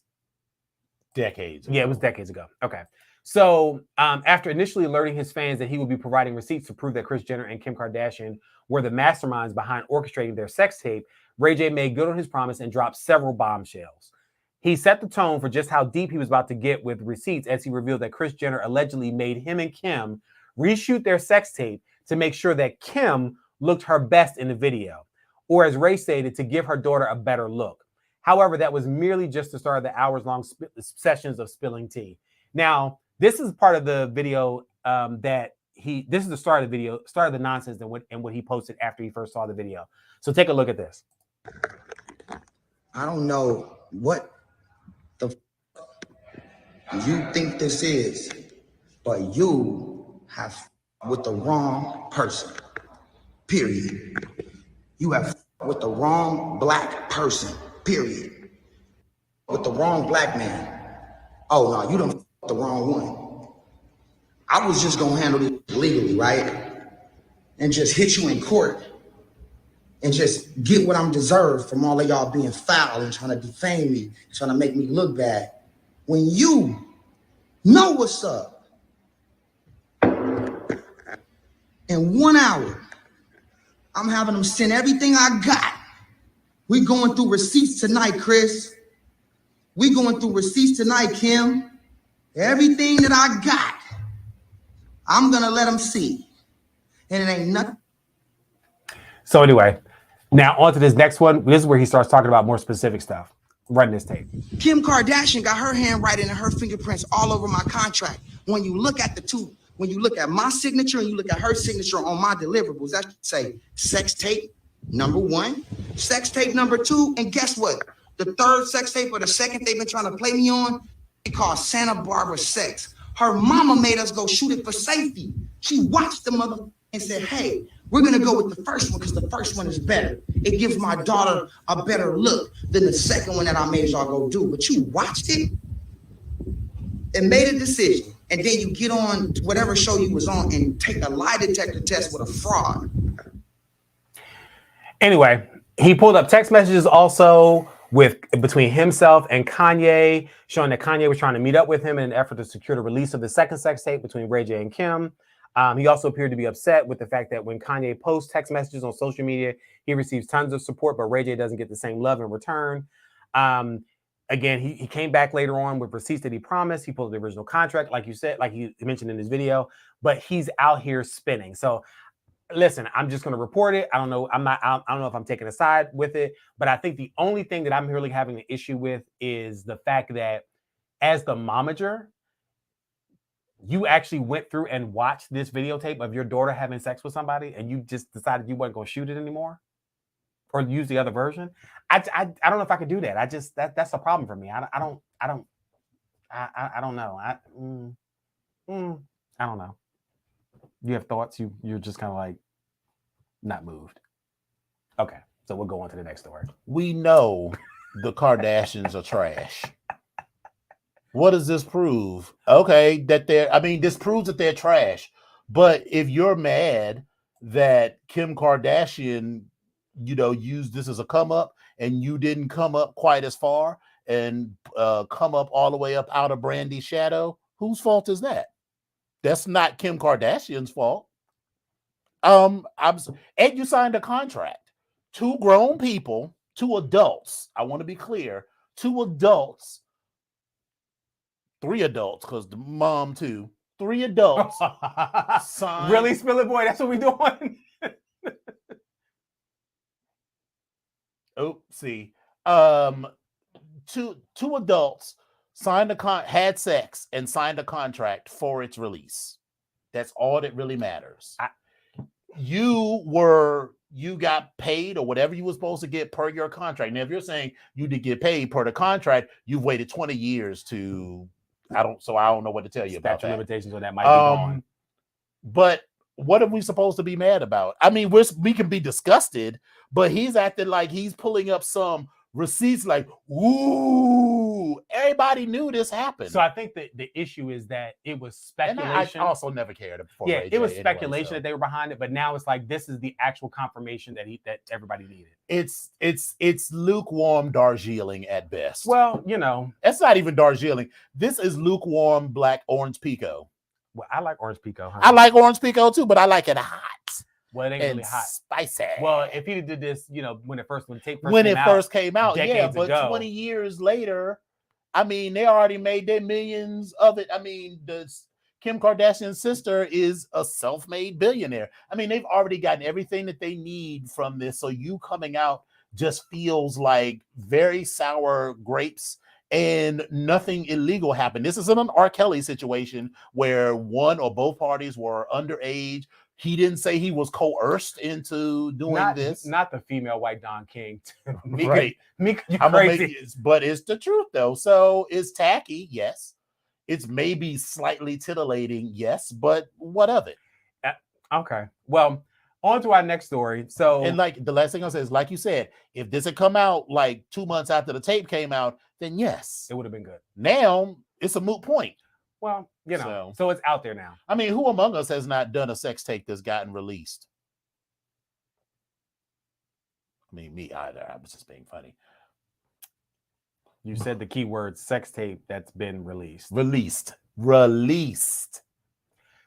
Speaker 1: Decades ago.
Speaker 2: Yeah, it was decades ago. Okay. So after initially alerting his fans that he would be providing receipts to prove that Kris Jenner and Kim Kardashian were the masterminds behind orchestrating their sex tape, Ray J made good on his promise and dropped several bombshells. He set the tone for just how deep he was about to get with receipts as he revealed that Kris Jenner allegedly made him and Kim reshoot their sex tape to make sure that Kim looked her best in the video, or as Ray stated, to give her daughter a better look. However, that was merely just the start of the hours-long sessions of spilling tea. Now, this is part of the video this is the start of the video, start of the nonsense and what he posted after he first saw the video. So take a look at this.
Speaker 4: I don't know what the you think this is, but you have with the wrong person, period. You have with the wrong black person, period. With the wrong black man. Oh no, you done the wrong one. I was just gonna handle it legally, right? And just hit you in court and just get what I'm deserved from all of y'all being foul and trying to defame me, trying to make me look bad. When you know what's up, in 1 hour, I'm having them send everything I got. We going through receipts tonight, Kris. We going through receipts tonight, Kim. Everything that I got, I'm gonna let them see. And it ain't nothing.
Speaker 2: So anyway, now on to this next one. This is where he starts talking about more specific stuff. Run this tape.
Speaker 4: Kim Kardashian got her handwriting and her fingerprints all over my contract. When you look at the two, when you look at my signature and you look at her signature on my deliverables, that should say sex tape number 1, sex tape number 2, and guess what? The third sex tape or the second they've been trying to play me on, it called Santa Barbara Sex. Her mama made us go shoot it for safety. She watched the mother and said, hey, we're gonna go with the first one because the first one is better. It gives my daughter a better look than the second one that I made y'all go do. But you watched it and made a decision. And then you get on whatever show you was on and take a lie detector test with a fraud.
Speaker 2: Anyway, he pulled up text messages also between himself and Kanye, showing that Kanye was trying to meet up with him in an effort to secure the release of the second sex tape between Ray J and Kim. He also appeared to be upset with the fact that when Kanye posts text messages on social media, he receives tons of support, but Ray J doesn't get the same love in return. Again, he came back later on with receipts that he promised. He pulled the original contract, like you said, like he mentioned in his video, but he's out here spinning. So listen, I'm just going to report it. I don't know. I don't know if I'm taking a side with it, but I think the only thing that I'm really having an issue with is the fact that as the momager, you actually went through and watched this videotape of your daughter having sex with somebody and you just decided you weren't going to shoot it anymore or use the other version. I don't know if I could do that. That's a problem for me. I don't know. I don't know. You have thoughts? You're just kind of like not moved. Okay, so we'll go on to the next story.
Speaker 1: We know the Kardashians are trash. What does this prove? Okay, this proves that they're trash. But if you're mad that Kim Kardashian, used this as a come up and you didn't come up quite as far and come up all the way up out of Brandy's shadow, whose fault is that? That's not Kim Kardashian's fault. And you signed a contract. 2 grown people, 2 adults. I want to be clear. 2 adults. 3 adults, because the mom too. 3 adults.
Speaker 2: Really, Spill It Boy? That's what we doing?
Speaker 1: See. 2 adults had sex and signed a contract for its release. That's all that really matters. You got paid or whatever you were supposed to get per your contract. Now, if you're saying you did get paid per the contract, you've waited 20 years to. I don't know what to tell you about that.
Speaker 2: Limitations on that might be gone.
Speaker 1: But what are we supposed to be mad about? I mean, we can be disgusted, but he's acting like he's pulling up some receipts like, ooh, everybody knew this happened.
Speaker 2: So I think that the issue is that it was speculation.
Speaker 1: And I also never cared for
Speaker 2: Ray J. It was speculation that they were behind it, but now it's like this is the actual confirmation that everybody needed.
Speaker 1: It's lukewarm Darjeeling at best.
Speaker 2: Well,
Speaker 1: it's not even Darjeeling. This is lukewarm black orange pico.
Speaker 2: Well, I like orange pico. Honey.
Speaker 1: I like orange pico too, but I like it hot.
Speaker 2: Well, it ain't really hot.
Speaker 1: Spicy.
Speaker 2: Well, if he did this, when it first
Speaker 1: came out, yeah, but ago, 20 years later, I mean, they already made their millions of it. I mean, Kim Kardashian's sister is a self-made billionaire. I mean, they've already gotten everything that they need from this. So you coming out just feels like very sour grapes. And nothing illegal happened. This isn't an R. Kelly situation where one or both parties were underage. He didn't say he was coerced into doing this.
Speaker 2: Not the female white Don King.
Speaker 1: Mika,
Speaker 2: you crazy.
Speaker 1: But it's the truth, though. So it's tacky, yes. It's maybe slightly titillating, yes. But what of it?
Speaker 2: Okay. Well, on to our next story. So,
Speaker 1: and like the last thing I'll say is, like you said, if this had come out like 2 months after the tape came out, then yes,
Speaker 2: it would have been good.
Speaker 1: Now it's a moot point.
Speaker 2: Well, so it's out there now.
Speaker 1: I mean, who among us has not done a sex tape that's gotten released? I mean, me either. I was just being funny.
Speaker 2: You said the key word sex tape that's been released.
Speaker 1: Released.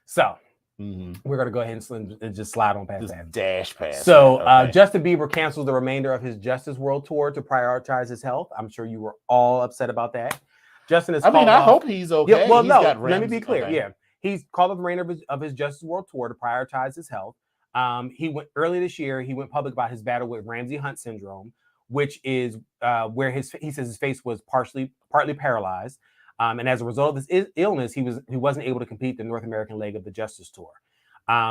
Speaker 2: So. We're going to go ahead and just slide on past that.
Speaker 1: Dash past.
Speaker 2: So okay. Justin Bieber canceled the remainder of his Justice World Tour to prioritize his health. I'm sure you were all upset about that. Justin is
Speaker 1: I hope he's okay.
Speaker 2: Yeah, well, let me be clear. Okay. Yeah, he's called up the remainder of his Justice World Tour to prioritize his health. He went early this year. He went public about his battle with Ramsay Hunt syndrome, which is where he says his face was partly paralyzed. And as a result of this illness, he wasn't able to complete the North American leg of the Justice Tour.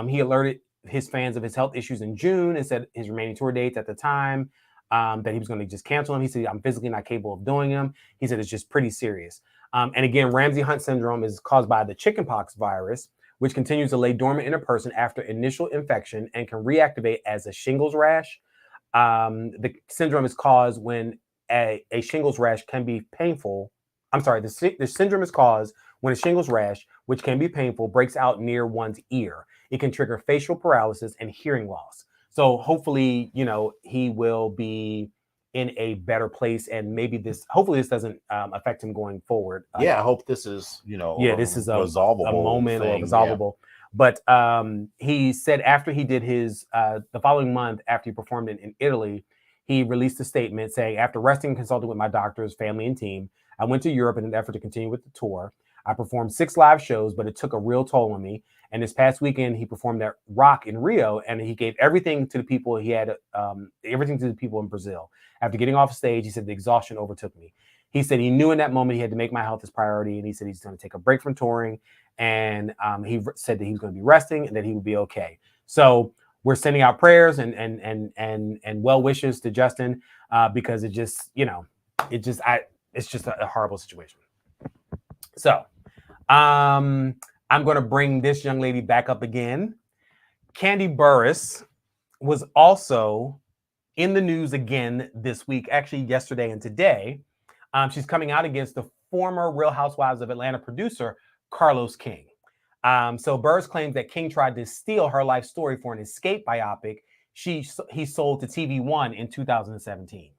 Speaker 2: He alerted his fans of his health issues in June and said his remaining tour dates at the time that he was going to just cancel them. He said, I'm physically not capable of doing them. He said, it's just pretty serious. And again, Ramsay Hunt syndrome is caused by the chickenpox virus, which continues to lay dormant in a person after initial infection and can reactivate as a shingles rash. The syndrome is caused when a shingles rash can be painful. The syndrome is caused when a shingles rash, which can be painful, breaks out near one's ear. It can trigger facial paralysis and hearing loss. So hopefully, he will be in a better place, and hopefully this doesn't affect him going forward.
Speaker 1: I hope this is,
Speaker 2: this is a
Speaker 1: resolvable
Speaker 2: moment or resolvable. Yeah. But he said after he did his, the following month after he performed in Italy, he released a statement saying, after resting and consulting with my doctors, family, and team, I went to Europe in an effort to continue with the tour. I performed 6 live shows, but it took a real toll on me. And this past weekend, he performed at Rock in Rio, and he gave everything to the people. He had everything to the people in Brazil. After getting off stage, he said the exhaustion overtook me. He said he knew in that moment he had to make my health his priority, and he said he's going to take a break from touring. And he said that he was going to be resting and that he would be okay. So we're sending out prayers and well wishes to Justin because it's just a horrible situation. So, I'm going to bring this young lady back up again. Kandi Burruss was also in the news again this week, actually yesterday and today. She's coming out against the former Real Housewives of Atlanta producer, Carlos King. So Burruss claims that King tried to steal her life story for an Escape biopic he sold to TV One in 2017.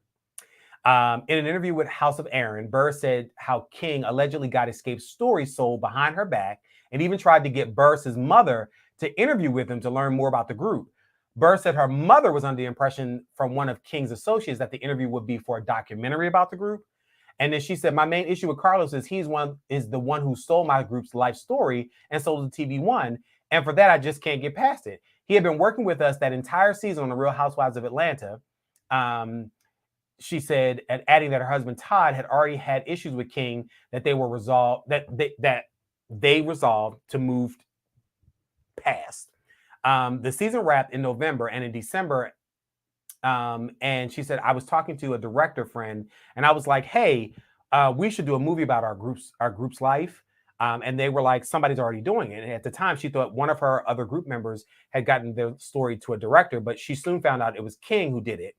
Speaker 2: In an interview with House of Aaron, Burruss said how King allegedly got Escape's story sold behind her back and even tried to get Burruss's mother to interview with him to learn more about the group. Burruss said her mother was under the impression from one of King's associates that the interview would be for a documentary about the group. And then she said, my main issue with Carlos is he's the one who stole my group's life story and sold it to TV One. And for that, I just can't get past it. He had been working with us that entire season on the Real Housewives of Atlanta. She said, and adding that her husband Todd had already had issues with King that they resolved to move past. The season wrapped in November, and in December, and she said, I was talking to a director friend, and I was like, hey, we should do a movie about our group's life. And they were like, somebody's already doing it. And at the time, she thought one of her other group members had gotten the story to a director, but she soon found out it was King who did it.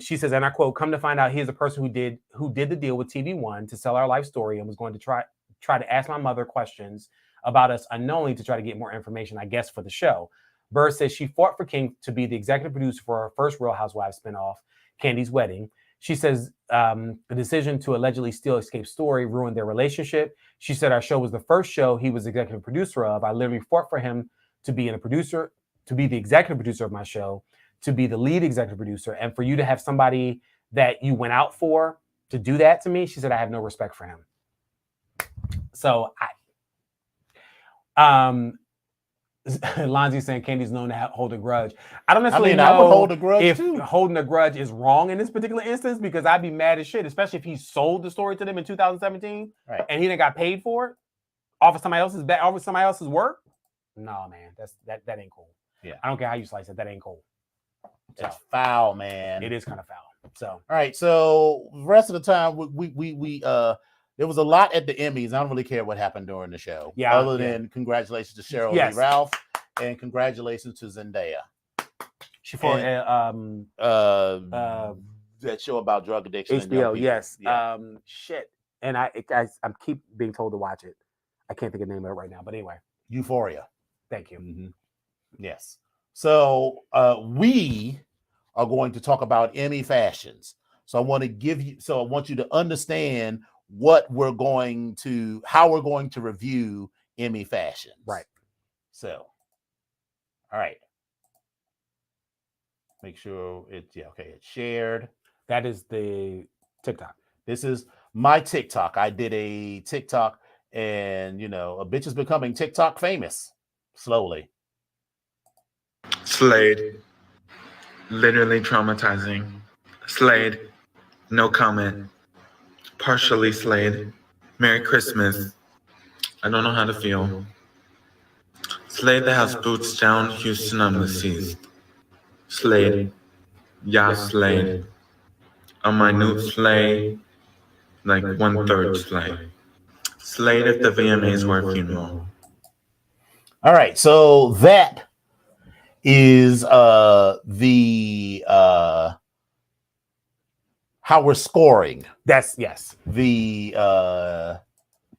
Speaker 2: She says, and I quote, "Come to find out, he's the person who did the deal with TV One to sell our life story and was going to try to ask my mother questions about us unknowingly to try to get more information, I guess, for the show." Bird says she fought for King to be the executive producer for her first Real Housewives spinoff, Candy's Wedding. She says the decision to allegedly steal Escape's story ruined their relationship. She said our show was the first show he was executive producer of. I literally fought for him to be the executive producer of my show, to be the lead executive producer, and for you to have somebody that you went out for to do that to me, she said I have no respect for him. So Lonzie saying Candy's known to hold a grudge. I don't necessarily know
Speaker 1: I would hold a grudge
Speaker 2: if
Speaker 1: too.
Speaker 2: holding a grudge is wrong in this particular instance, because I'd be mad as shit, especially if he sold the story to them in 2017 and he didn't got paid for it off of somebody else's work. No, man, that ain't cool.
Speaker 1: Yeah,
Speaker 2: I don't care how you slice it, that ain't cool. So,
Speaker 1: it's foul, man.
Speaker 2: It is kind of foul. So
Speaker 1: all right, so the rest of the time we there was a lot at the Emmys. I don't really care what happened during the show.
Speaker 2: Yeah.
Speaker 1: Other than congratulations to Cheryl Lee Ralph and congratulations to Zendaya.
Speaker 2: She fought
Speaker 1: that show about drug addiction.
Speaker 2: HBO, yes.
Speaker 1: Yeah.
Speaker 2: Shit. And I keep being told to watch it. I can't think of the name of it right now, but anyway.
Speaker 1: Euphoria.
Speaker 2: Thank you.
Speaker 1: Mm-hmm. Yes. So we are going to talk about Emmy fashions. So I want you to understand how we're going to review Emmy fashions.
Speaker 2: Right.
Speaker 1: So, all right. Make sure it's shared.
Speaker 2: That is the TikTok.
Speaker 1: This is my TikTok. I did a TikTok, and a bitch is becoming TikTok famous slowly.
Speaker 5: Slade. Literally traumatizing. Slade. No comment. Partially Slade. Merry Christmas. I don't know how to feel. Slade the house boots down. Houston, I'm deceased. Slade. Yeah, Slade. A minute Slade. Like 1/3 Slade. Slade if the VMAs were a funeral.
Speaker 1: All right, so that is the how we're scoring.
Speaker 2: That's yes.
Speaker 1: The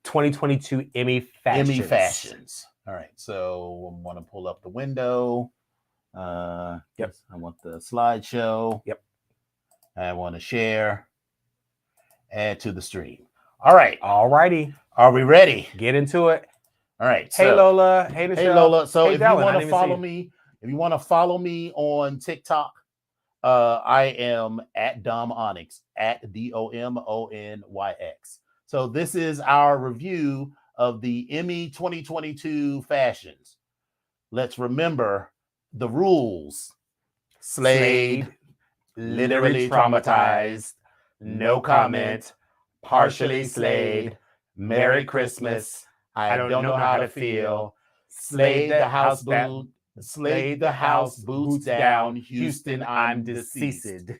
Speaker 2: 2022 Emmy fashions.
Speaker 1: All right, so I want to pull up the window.
Speaker 2: Yep.
Speaker 1: I want the slideshow.
Speaker 2: Yep.
Speaker 1: I want to share. Add to the stream. All right.
Speaker 2: All righty.
Speaker 1: Are we ready?
Speaker 2: Get into it.
Speaker 1: All right.
Speaker 2: Hey, Lola. Hey,
Speaker 1: Lola. So
Speaker 2: hey,
Speaker 1: if you want to follow me on TikTok, I am at Dom Onyx, at DOMONYX. So this is our review of the Emmy 2022 fashions. Let's remember the rules. Slade, literally traumatized, no comment, partially Slade, Merry Christmas, I don't know how to feel, Slade the house boots down, Houston, I'm deceased.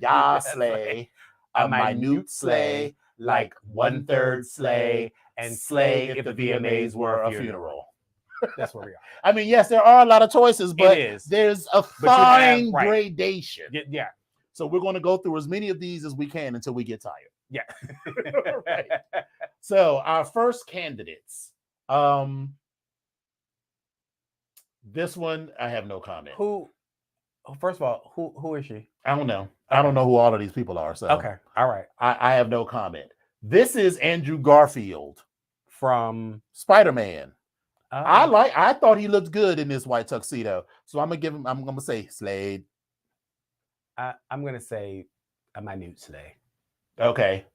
Speaker 1: Ya slay, a minute slay, like 1/3 slay, and slay if the VMAs were a funeral.
Speaker 2: That's where we are.
Speaker 1: I mean, yes, there are a lot of choices, but there's a fine gradation.
Speaker 2: Yeah.
Speaker 1: So we're going to go through as many of these as we can until we get tired.
Speaker 2: Yeah.
Speaker 1: Right. So our first candidates. This one, I have no comment.
Speaker 2: First of all, who is she?
Speaker 1: I don't know. I don't know who all of these people are. So
Speaker 2: okay. All right.
Speaker 1: I have no comment. This is Andrew Garfield
Speaker 2: from
Speaker 1: Spider-Man. I thought he looked good in this white tuxedo. So I'm gonna say Slade.
Speaker 2: I'm gonna say a minute Slay.
Speaker 1: Okay.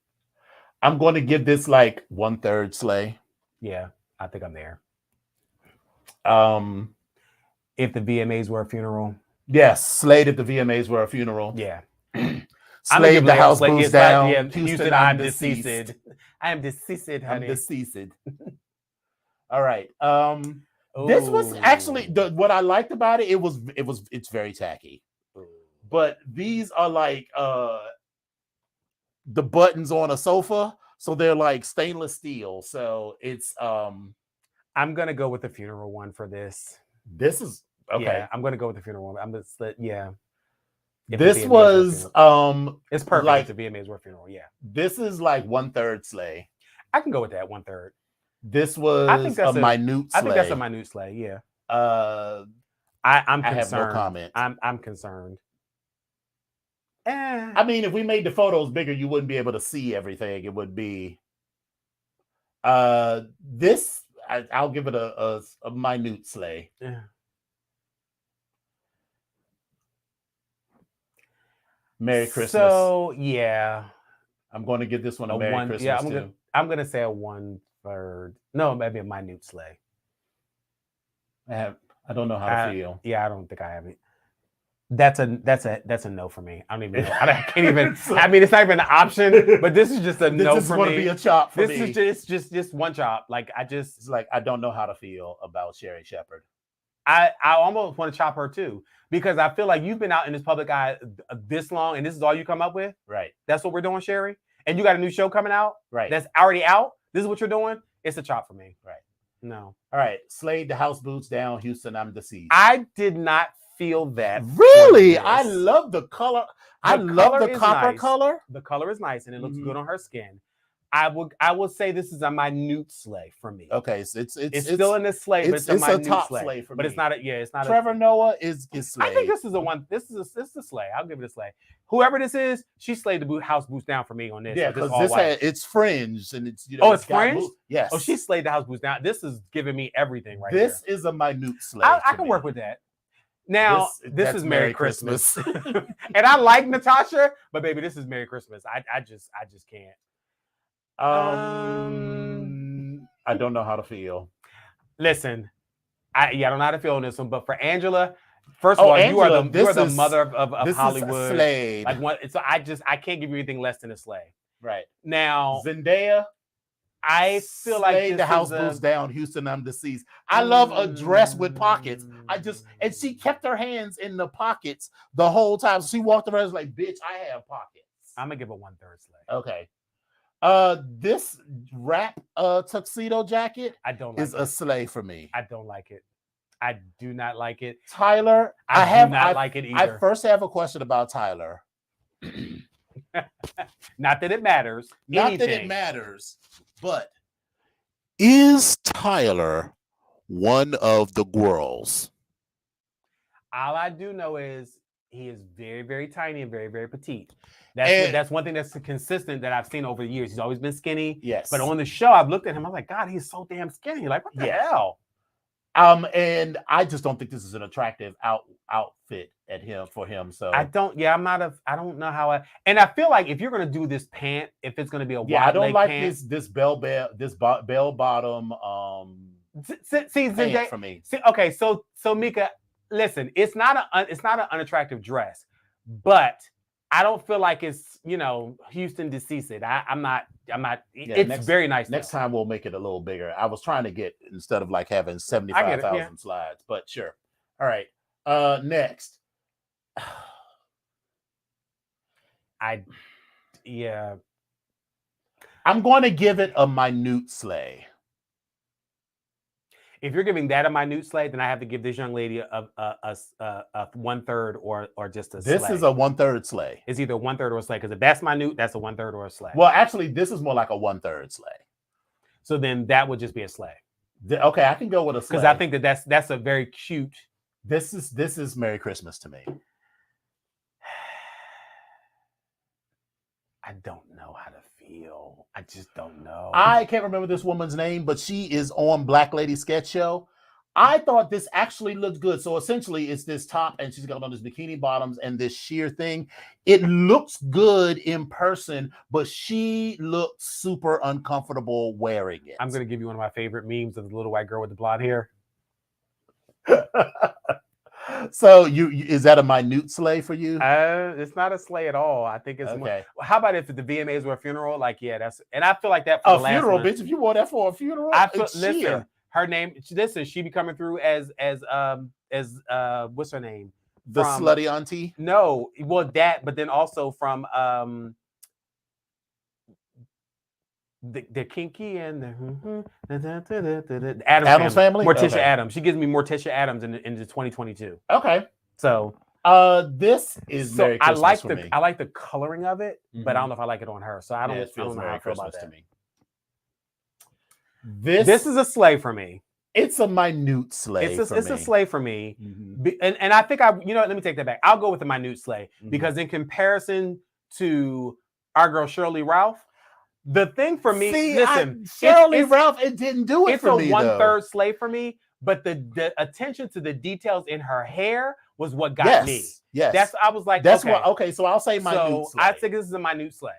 Speaker 1: I'm going to give this like 1/3 Slay.
Speaker 2: Yeah, I think I'm there.
Speaker 1: If
Speaker 2: the VMAs were a funeral.
Speaker 1: Yes, Slade if the VMAs were a funeral.
Speaker 2: Yeah.
Speaker 1: Slade the house boots down.
Speaker 2: Yeah, Houston, I'm deceased. I am deceased, honey.
Speaker 1: I'm deceased. All right. This was actually what I liked about it. It's very tacky. But these are like the buttons on a sofa. So they're like stainless steel. So it's
Speaker 2: I'm gonna go with the funeral one for this.
Speaker 1: This is okay.
Speaker 2: Yeah, I'm gonna go with the funeral one. I'm just yeah.
Speaker 1: This was
Speaker 2: it's perfect
Speaker 1: like
Speaker 2: if the VMAs were a funeral. Yeah.
Speaker 1: This is like 1/3 sleigh.
Speaker 2: I can go with that 1/3.
Speaker 1: This was a minute sleigh.
Speaker 2: I think that's a minute sleigh, yeah. I'm concerned. I have no comment. I'm concerned.
Speaker 1: I mean, if we made the photos bigger, you wouldn't be able to see everything. It would be this. I'll give it a minute sleigh.
Speaker 2: Yeah.
Speaker 1: Merry Christmas.
Speaker 2: So yeah,
Speaker 1: I'm going to give this one a Merry Christmas.
Speaker 2: Yeah, I'm gonna say a 1/3. No, maybe a minute sleigh.
Speaker 1: I don't know how to feel.
Speaker 2: Yeah, I don't think I have it. That's a no for me. I don't even know. I can't even. I mean, it's not even an option. But this is just a no for me. This is going to
Speaker 1: be a chop for me.
Speaker 2: This is just one chop. Like
Speaker 1: it's like I don't know how to feel about Sherry Shepherd.
Speaker 2: I almost want to chop her too, because I feel like you've been out in this public eye this long, and this is all you come up with.
Speaker 1: Right.
Speaker 2: That's what we're doing, Sherry. And you got a new show coming out.
Speaker 1: Right.
Speaker 2: That's already out. This is what you're doing. It's a chop for me.
Speaker 1: Right.
Speaker 2: No.
Speaker 1: All right. Slade, the house boots down. Houston, I'm deceased.
Speaker 2: I did not feel that.
Speaker 1: Really? I love the color. I love the copper color.
Speaker 2: The color is nice, and it looks good on her skin. I will say this is a minute sleigh for me.
Speaker 1: Okay, so it's
Speaker 2: still in this sleigh, but it's a minute
Speaker 1: top
Speaker 2: sleigh
Speaker 1: for me.
Speaker 2: But it's not it's not.
Speaker 1: Trevor Noah is sleigh.
Speaker 2: I think this is this is a sleigh. I'll give it a sleigh. Whoever this is, she slayed the house boots down for me on this.
Speaker 1: Yeah, because it's fringed and it's
Speaker 2: it's fringed.
Speaker 1: Yes.
Speaker 2: Oh, she slayed the house boots down. This is giving me everything right here.
Speaker 1: This is a minute sleigh.
Speaker 2: I can work with that. Now this is Merry Christmas. And I like Natasha, but baby, this is Merry Christmas. I just can't.
Speaker 1: I don't know how to feel.
Speaker 2: Listen, I don't know how to feel on this one, but for Angela, first of all, Angela, you are the mother of Hollywood.
Speaker 1: Slade.
Speaker 2: So I can't give you anything less than a sleigh.
Speaker 1: Right.
Speaker 2: Now
Speaker 1: Zendaya,
Speaker 2: I feel like
Speaker 1: the house boots down. Houston, I'm deceased. I love a dress with pockets. And she kept her hands in the pockets the whole time. So she walked around like, bitch, I have pockets.
Speaker 2: I'm gonna give a 1/3 sleigh.
Speaker 1: Okay. This wrap tuxedo jacket is a sleigh for me.
Speaker 2: I don't like it. I do not like it.
Speaker 1: Tyler,
Speaker 2: I do not like it either.
Speaker 1: I first have a question about Tyler.
Speaker 2: Not that it matters.
Speaker 1: Not that it matters, but is Tyler one of the girls?
Speaker 2: All I do know is he is very, very tiny and very, very petite. That's one thing that's consistent that I've seen over the years. He's always been skinny.
Speaker 1: Yes.
Speaker 2: But on the show, I've looked at him. I'm like, God, he's so damn skinny. Like, what the hell?
Speaker 1: And I just don't think this is an attractive outfit for him. So
Speaker 2: I don't know how and I feel like if you're gonna do this pant, if it's gonna be a wide
Speaker 1: I don't like
Speaker 2: pant,
Speaker 1: this bell bottom
Speaker 2: see
Speaker 1: pant for me.
Speaker 2: See, okay, so Mika, listen, it's not an unattractive dress, but I don't feel like it's Houston deceased. I'm not. It's very nice.
Speaker 1: Next time we'll make it a little bigger. I was trying to get instead of like having 75,000 slides, but sure. All right. Next. I'm going to give it a minute sleigh.
Speaker 2: If you're giving that a minute sleigh, then I have to give this young lady a 1/3 or just a sleigh.
Speaker 1: This is a 1/3 sleigh.
Speaker 2: It's either 1/3 or a sleigh, because if that's minute, that's a 1/3 or a sleigh.
Speaker 1: Well, actually, this is more like a 1/3 sleigh.
Speaker 2: So then that would just be a sleigh.
Speaker 1: Okay, I can go with a sleigh.
Speaker 2: Because I think that's a very cute.
Speaker 1: This is Merry Christmas to me.
Speaker 2: I don't know how to feel. I just don't know.
Speaker 1: I can't remember this woman's name, but she is on Black Lady Sketch Show. I thought this actually looked good. So essentially it's this top and she's got on this bikini bottoms and this sheer thing. It looks good in person, but she looks super uncomfortable wearing it.
Speaker 2: I'm going to give you one of my favorite memes of the little white girl with the blonde hair.
Speaker 1: So is that a minute sleigh for you?
Speaker 2: It's not a sleigh at all. I think it's
Speaker 1: okay.
Speaker 2: How about if the VMAs were a funeral? Like, and I feel like that
Speaker 1: for a funeral, bitch. If you wore that for a funeral,
Speaker 2: listen, her name. Listen, she be coming through as what's her name?
Speaker 1: The slutty auntie.
Speaker 2: No, well that, but then also from the kinky and the
Speaker 1: Addams Family.
Speaker 2: Morticia Addams. She gives me Morticia Adams into 2022.
Speaker 1: Okay.
Speaker 2: So
Speaker 1: this is Merry Christmas for me.
Speaker 2: I like the coloring of it, but I don't know if I like it on her. So I don't know
Speaker 1: Merry
Speaker 2: how I feel
Speaker 1: Christmas
Speaker 2: about
Speaker 1: to
Speaker 2: that.
Speaker 1: me.
Speaker 2: This is a sleigh for me.
Speaker 1: It's a minute sleigh.
Speaker 2: It's a sleigh for me. And I think let me take that back. I'll go with the minute sleigh because in comparison to our girl Shirley Ralph, the thing for me,
Speaker 1: Shirley Ralph, it didn't do it for me.
Speaker 2: It's a 1/3 sleigh for me, but the attention to the details in her hair was what got me.
Speaker 1: Yes,
Speaker 2: I was like,
Speaker 1: that's what. Okay, so I'll say minute sleigh.
Speaker 2: I think this is a minute sleigh.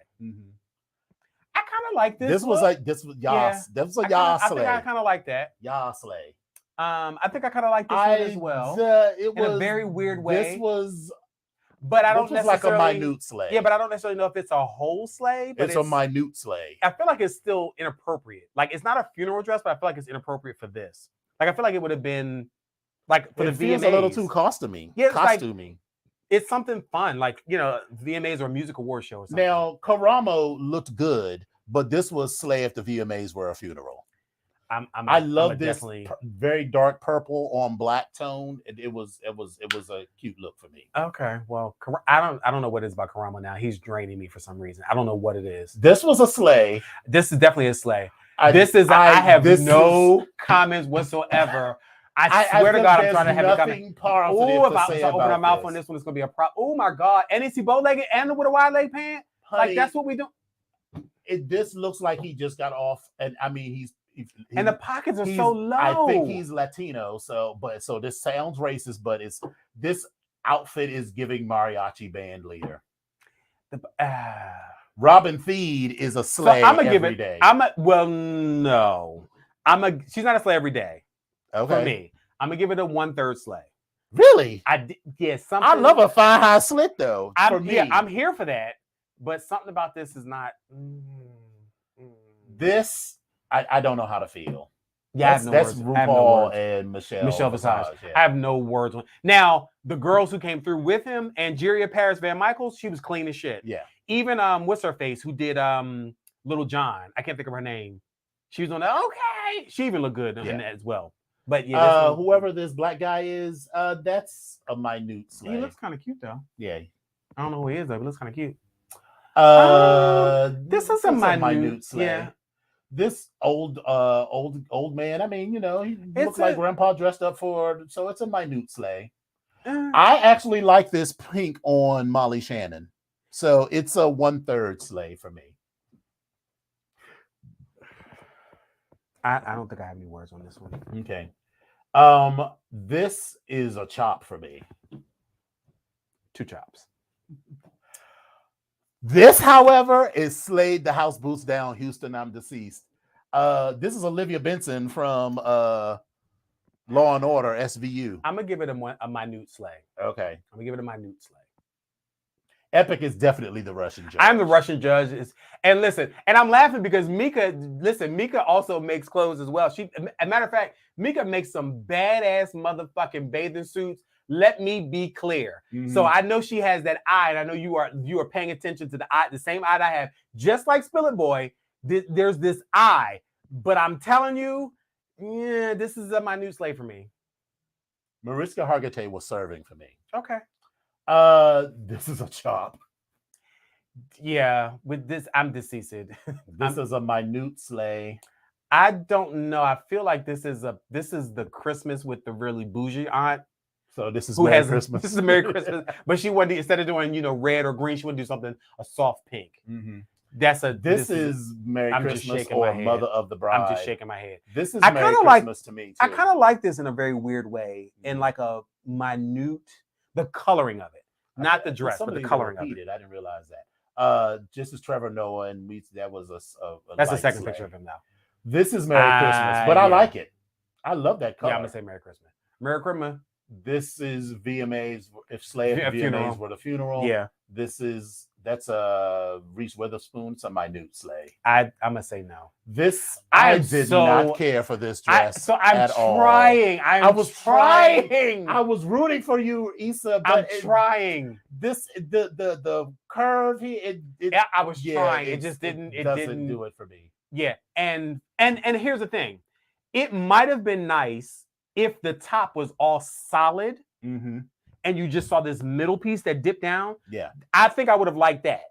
Speaker 2: I kind of like this.
Speaker 1: This was a Yah sleigh.
Speaker 2: I think I kind of like that.
Speaker 1: Yah sleigh.
Speaker 2: I think I kind of like this one as well.
Speaker 1: It was
Speaker 2: in a very weird way.
Speaker 1: This was.
Speaker 2: But I don't necessarily
Speaker 1: like a minute sleigh.
Speaker 2: Yeah, but I don't necessarily know if it's a whole sleigh. But
Speaker 1: it's a minute sleigh.
Speaker 2: I feel like it's still inappropriate. Like it's not a funeral dress, but I feel like it's inappropriate for this. Like I feel like it would have been like for the VMAs.
Speaker 1: Feels a little too costumey.
Speaker 2: Yeah,
Speaker 1: costumey.
Speaker 2: It's something fun, like VMAs or a music award show or something.
Speaker 1: Now Karamo looked good, but this was sleigh if the VMAs were a funeral. I love this very dark purple on black tone. It was a cute look for me.
Speaker 2: Okay, well, I don't know what it is about Karamo now. He's draining me for some reason. I don't know what it is.
Speaker 1: This was a sleigh.
Speaker 2: This is definitely a sleigh. I have no comments whatsoever. I swear to God, I'm trying to have a comment. If I open my mouth on this one, it's gonna be a problem. Oh my God! And is he bow-legged and with a wide leg pant? Honey, like that's what we do.
Speaker 1: This looks like he just got off, and I mean
Speaker 2: and the pockets are so low.
Speaker 1: I think he's Latino, so this sounds racist, but this outfit is giving mariachi band leader. Robin Thede is a sleigh every day.
Speaker 2: No. She's not a sleigh every day.
Speaker 1: Okay.
Speaker 2: For me. I'm gonna give it a 1/3 sleigh.
Speaker 1: Really?
Speaker 2: Something.
Speaker 1: I love a fine high slit though.
Speaker 2: I'm here for that, but something about this is not.
Speaker 1: This I don't know how to feel.
Speaker 2: Yeah,
Speaker 1: that's RuPaul and Michelle Visage.
Speaker 2: Yeah. I have no words on. Now the girls who came through with him, Angeria Paris Van Michaels, she was clean as shit.
Speaker 1: Yeah.
Speaker 2: Even what's her face who did Little John? I can't think of her name. She was on that. Okay, she even looked good in that as well. But yeah,
Speaker 1: whoever this black guy is, that's a minute sleigh.
Speaker 2: He looks kind of cute though.
Speaker 1: Yeah.
Speaker 2: I don't know who he is though. He looks kind of cute.
Speaker 1: This is a minute sleigh. Yeah. This old man. I mean, he looks like grandpa dressed up so it's a minute sleigh. I actually like this pink on Molly Shannon. So it's a 1/3 sleigh for me.
Speaker 2: I don't think I have any words on this one.
Speaker 1: Okay. This is a chop for me.
Speaker 2: 2 chops.
Speaker 1: This, however, is Slade, the House Boots Down, Houston, I'm Deceased. This is Olivia Benson from Law and Order, SVU.
Speaker 2: I'm going to give it a minute sleigh.
Speaker 1: Okay.
Speaker 2: I'm going to give it a minute sleigh.
Speaker 1: Epic is definitely the Russian judge.
Speaker 2: I'm the Russian judge. And listen, and I'm laughing because Mika also makes clothes as well. As a matter of fact, Mika makes some badass motherfucking bathing suits. Let me be clear. Mm-hmm. So I know she has that eye, and I know you are paying attention to the eye, the same eye that I have. Just like Spill It Boy, there's this eye. But I'm telling you, this is a minute sleigh for me.
Speaker 1: Mariska Hargitay was serving for me.
Speaker 2: Okay.
Speaker 1: This is a chop.
Speaker 2: Yeah, with this, I'm deceased.
Speaker 1: This is a minute sleigh.
Speaker 2: I don't know. I feel like this is the Christmas with the really bougie aunt.
Speaker 1: So this is Merry Christmas.
Speaker 2: This is a Merry Christmas, but she wanted instead of doing red or green, she wanted to do something a soft pink. Mm-hmm.
Speaker 1: This is Merry Christmas or Mother of the Bride.
Speaker 2: I'm just shaking my head.
Speaker 1: This is Merry Christmas to me too.
Speaker 2: I kind of like this in a very weird way, in like a minute, the coloring of it, not the dress, but the coloring of it.
Speaker 1: I didn't realize that. Just as Trevor Noah and that was a
Speaker 2: that's the second picture of him now.
Speaker 1: This is Merry Christmas, but I like it. I love that color.
Speaker 2: Yeah, I'm gonna say Merry Christmas. Merry Christmas.
Speaker 1: This is VMAs. If Slave VMAs were the funeral, that's a Reese Witherspoon. It's a minute sleigh.
Speaker 2: I'm gonna say no.
Speaker 1: I did not care for this dress.
Speaker 2: I'm trying. I was trying.
Speaker 1: I was rooting for you, Issa.
Speaker 2: But I'm trying.
Speaker 1: The curve here.
Speaker 2: I was trying. It just didn't.
Speaker 1: It doesn't do it for me.
Speaker 2: Yeah, and here's the thing. It might have been nice if the top was all solid and you just saw this middle piece that dipped down.
Speaker 1: Yeah.
Speaker 2: I think I would have liked that.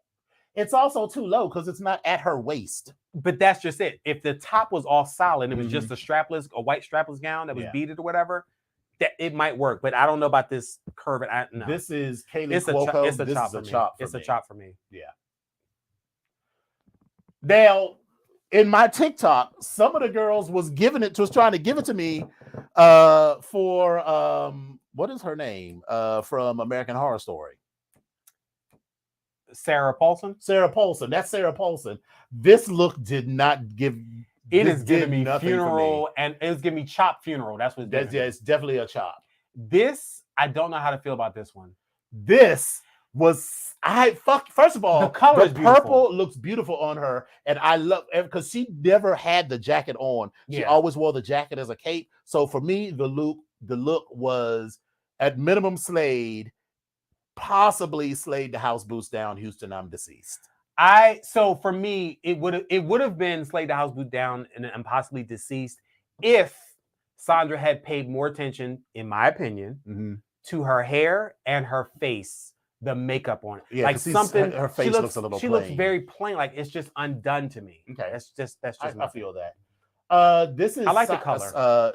Speaker 1: It's also too low because it's not at her waist.
Speaker 2: But that's just it. If the top was all solid and it was just a white strapless gown that was beaded or whatever, that it might work. But I don't know about this curve. No.
Speaker 1: This is Kaylee
Speaker 2: It's
Speaker 1: Cuoco.
Speaker 2: It's a chop. It's a chop for me.
Speaker 1: Yeah. Now, in my TikTok, some of the girls was trying to give it to me for what is her name? From American Horror Story.
Speaker 2: Sarah Paulson.
Speaker 1: That's Sarah Paulson. This look did not give.
Speaker 2: It is giving me funeral, and it's giving me chop funeral. That's what.
Speaker 1: It's definitely a chop.
Speaker 2: This, I don't know how to feel about this one.
Speaker 1: This was first of all,
Speaker 2: the color
Speaker 1: the purple looks beautiful on her, and I love because she never had the jacket on. She always wore the jacket as a cape. So for me, the look was at minimum Slade, possibly Slade the house boots down. Houston, I'm deceased.
Speaker 2: So for me, it would have been Slade the house boot down and possibly deceased if Sandra had paid more attention, in my opinion, to her hair and her face, the makeup on it.
Speaker 1: Yeah,
Speaker 2: like something.
Speaker 1: Her face looks a little.
Speaker 2: She looks very plain. Like it's just undone to me.
Speaker 1: Okay,
Speaker 2: that's just.
Speaker 1: I feel that. This is.
Speaker 2: I like the color.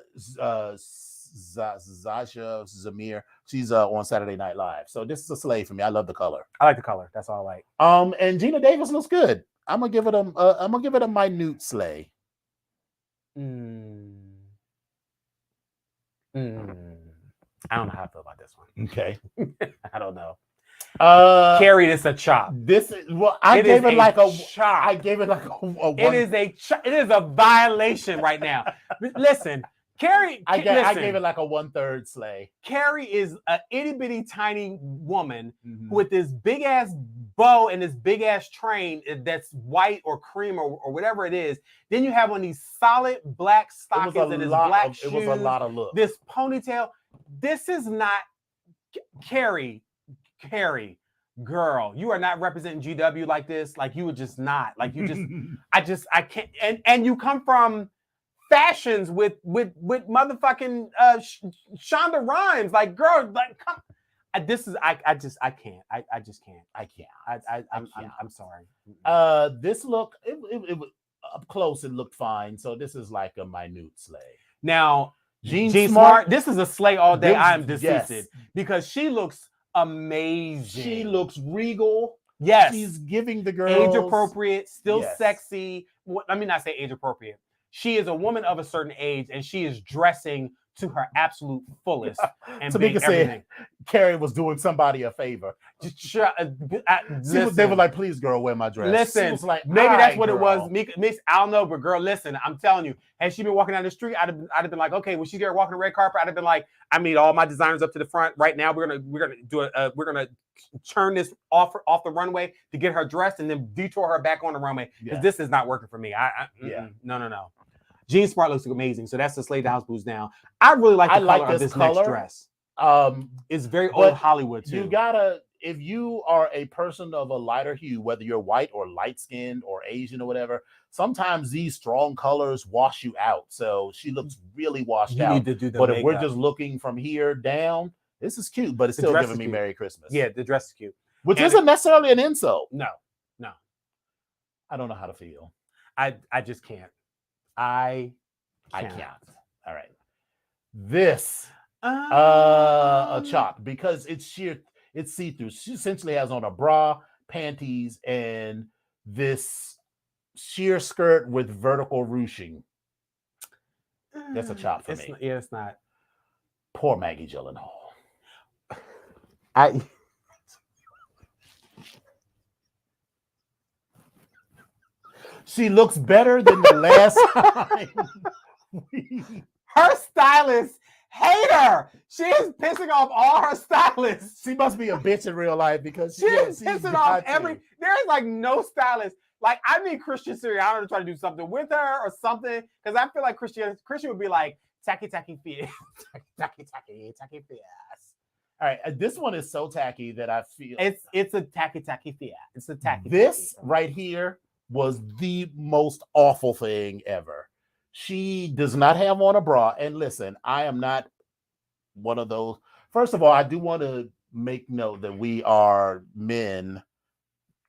Speaker 1: Zasha Zamir. She's on Saturday Night Live. So this is a slave for me. I love the color.
Speaker 2: I like the color. That's all I
Speaker 1: like. And Gina Davis looks good. I'm gonna give it a minute slay.
Speaker 2: I don't know how I feel about this one.
Speaker 1: Okay.
Speaker 2: I don't know. Carrie, this a chop.
Speaker 1: I gave it like a chop. I gave it like a one.
Speaker 2: It is a violation right now. Listen, Carrie.
Speaker 1: I gave it like a 1/3 slay.
Speaker 2: Carrie is an itty bitty tiny woman with this big ass bow and this big ass train that's white or cream or whatever it is. Then you have on these solid black stockings and this black shoes.
Speaker 1: It was a lot of look.
Speaker 2: This ponytail. This is not Carrie, girl, you are not representing GW like this. Like you were just not. Like you just, I can't. And you come from fashions with motherfucking Shonda Rhimes. Like, girl, like come. I can't. I just can't. I can't. I'm sorry.
Speaker 1: This look, it up close, it looked fine. So this is like a minute slay.
Speaker 2: Now, Jean Smart, this is a slay all day. I am deceased because she looks amazing.
Speaker 1: She looks regal.
Speaker 2: Yes.
Speaker 1: She's giving the girls
Speaker 2: age appropriate, still sexy. I mean, not say age appropriate. She is a woman of a certain age and she is dressing to her absolute fullest. And
Speaker 1: so being everything. Carrie was doing somebody a favor. They were like, please, girl, wear my dress.
Speaker 2: Listen,
Speaker 1: was like,
Speaker 2: maybe that's what it was. Mix, I don't know, but girl, listen, I'm telling you, had she been walking down the street, I'd have been like, okay, when she get walking the red carpet, I'd have been like, I mean, all my designers up to the front right now. We're gonna turn this off the runway to get her dressed and then detour her back on the runway because this is not working for me. No. Jean Smart looks amazing. So that's the Slade the House Boots down. I really like the color of this next dress. It's very old Hollywood too.
Speaker 1: You gotta, if you are a person of a lighter hue, whether you're white or light skinned or Asian or whatever, sometimes these strong colors wash you out. So she looks really washed out.
Speaker 2: Need to do the
Speaker 1: but
Speaker 2: makeup.
Speaker 1: If we're just looking from here down, this is cute, but it's still giving me Merry Christmas.
Speaker 2: Yeah, the dress is cute.
Speaker 1: Which isn't necessarily an insult.
Speaker 2: No.
Speaker 1: I don't know how to feel.
Speaker 2: I just can't. I
Speaker 1: can't. All right. This a chop because it's sheer, it's see-through. She essentially has on a bra, panties, and this sheer skirt with vertical ruching. That's a chop for me.
Speaker 2: It's not.
Speaker 1: Poor Maggie Gyllenhaal. She looks better than the last time.
Speaker 2: Her stylist hate her. She is pissing off all her stylists.
Speaker 1: She must be a bitch in real life because
Speaker 2: she's pissing off there's like no stylist. Like I need Christian Siriano to try to do something with her or something because I feel like Christian would be like tacky feet, tacky feet.
Speaker 1: All right, this one is so tacky that I feel
Speaker 2: it's a tacky feet. It's a tacky.
Speaker 1: This right here was the most awful thing ever. She does not have on a bra. And listen, I am not one of those. First of all, I do want to make note that we are men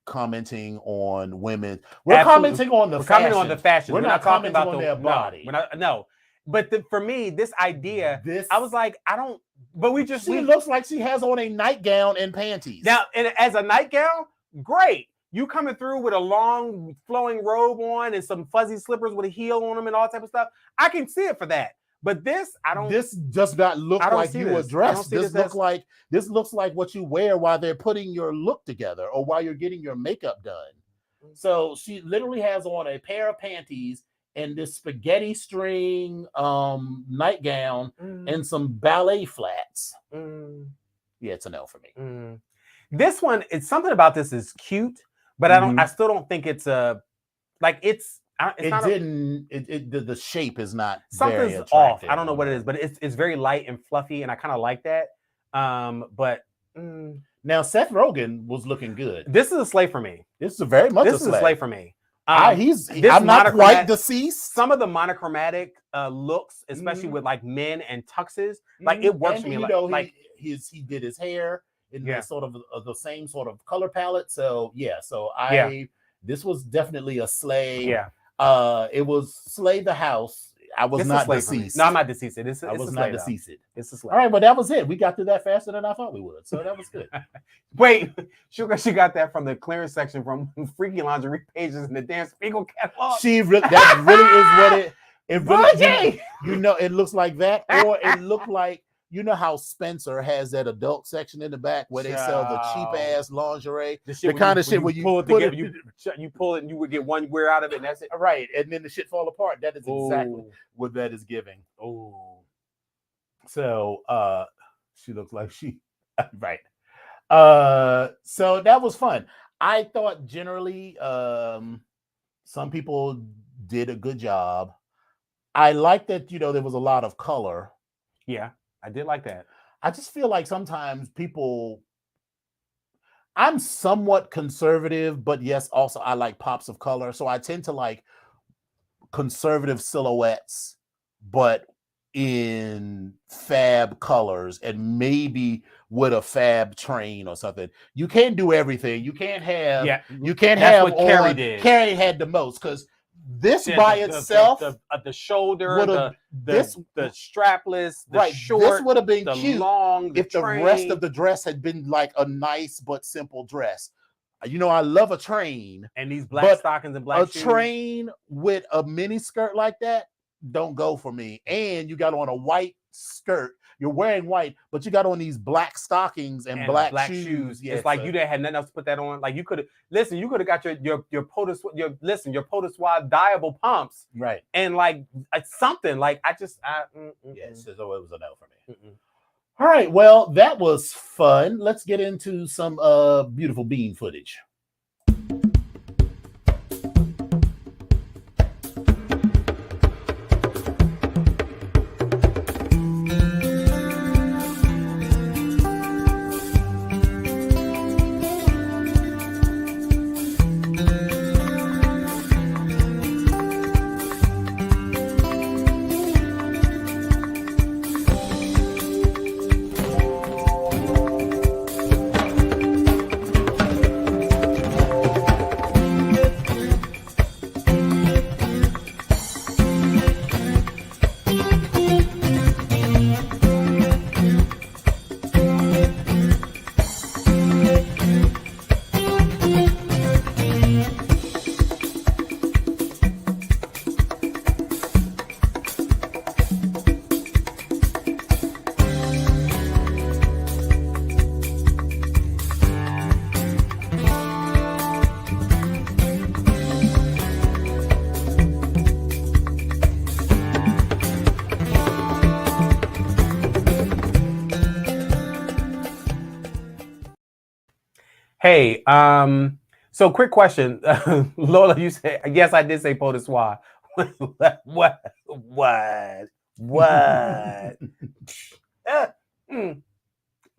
Speaker 1: commenting on women. We're commenting on the fashion.
Speaker 2: Commenting on the fashion.
Speaker 1: We're not
Speaker 2: talking
Speaker 1: commenting
Speaker 2: about
Speaker 1: on their body.
Speaker 2: No. But for me, this idea, I was like, I don't. But
Speaker 1: she looks like she has on a nightgown and panties.
Speaker 2: Now, and as a nightgown, great. You coming through with a long flowing robe on and some fuzzy slippers with a heel on them and all type of stuff. I can see it for that. But this, I don't.
Speaker 1: This does not look like you were dressed. This looks like what you wear while they're putting your look together or while you're getting your makeup done. So she literally has on a pair of panties and this spaghetti string nightgown and some ballet flats. Yeah, it's a no for me.
Speaker 2: This one, it's something about this is cute, but I still don't think it's a like it's.
Speaker 1: The shape is not.
Speaker 2: Something's off. I don't know what it is, but it's very light and fluffy, and I kind of like that. But
Speaker 1: now Seth Rogen was looking good.
Speaker 2: This is a slay for me.
Speaker 1: This is very much
Speaker 2: a slay for me.
Speaker 1: I'm not quite deceased.
Speaker 2: Some of the monochromatic looks, especially with like men and tuxes, like it works for me.
Speaker 1: He did his hair in the sort of the same sort of color palette. So this was definitely a slay.
Speaker 2: Yeah.
Speaker 1: It was slay the house. I was not deceased.
Speaker 2: No, I'm not deceased. I
Speaker 1: was not deceased.
Speaker 2: It's a slay.
Speaker 1: All right, but that was it. We got through that faster than I thought we would. So that was good.
Speaker 2: Wait, she got that from the clearance section from Freaky Lingerie pages in the Dan Spiegel catalog.
Speaker 1: That really is what it really, it looks like that, or it looked like, you know how Spencer has that adult section in the back where they sell the cheap ass lingerie, the kind of shit where you pull it together,
Speaker 2: you pull it and you would get one wear out of it, and that's it.
Speaker 1: Right, and then the shit fall apart. That is exactly what that is giving.
Speaker 2: Oh,
Speaker 1: so she looks like she right. So that was fun. I thought generally some people did a good job. I like that there was a lot of color.
Speaker 2: Yeah. I did like that.
Speaker 1: I just feel like sometimes I'm somewhat conservative, but yes, also I like pops of color. So I tend to like conservative silhouettes, but in fab colors and maybe with a fab train or something. You can't do everything. You can't have.
Speaker 2: Yeah,
Speaker 1: you can't have.
Speaker 2: What Carrie did.
Speaker 1: Carrie had the most because. This by itself,
Speaker 2: the shoulder, the strapless, the short,
Speaker 1: this would have been
Speaker 2: the
Speaker 1: cute
Speaker 2: long,
Speaker 1: if the rest of the dress had been like a nice but simple dress. I love a train
Speaker 2: and these black stockings and black shoes.
Speaker 1: A train with a mini skirt like that don't go for me. And you got on a white skirt. You're wearing white, but you got on these black stockings and black shoes.
Speaker 2: Yes, it's like you didn't have nothing else to put that on. Like you could have got your POTUS dyeable pumps.
Speaker 1: Right.
Speaker 2: And like something like
Speaker 1: yes, so it was a no for me. All right, well, that was fun. Let's get into some beautiful bean footage.
Speaker 2: Hey, so quick question. Lola, you say, yes, I did say POTUS. What?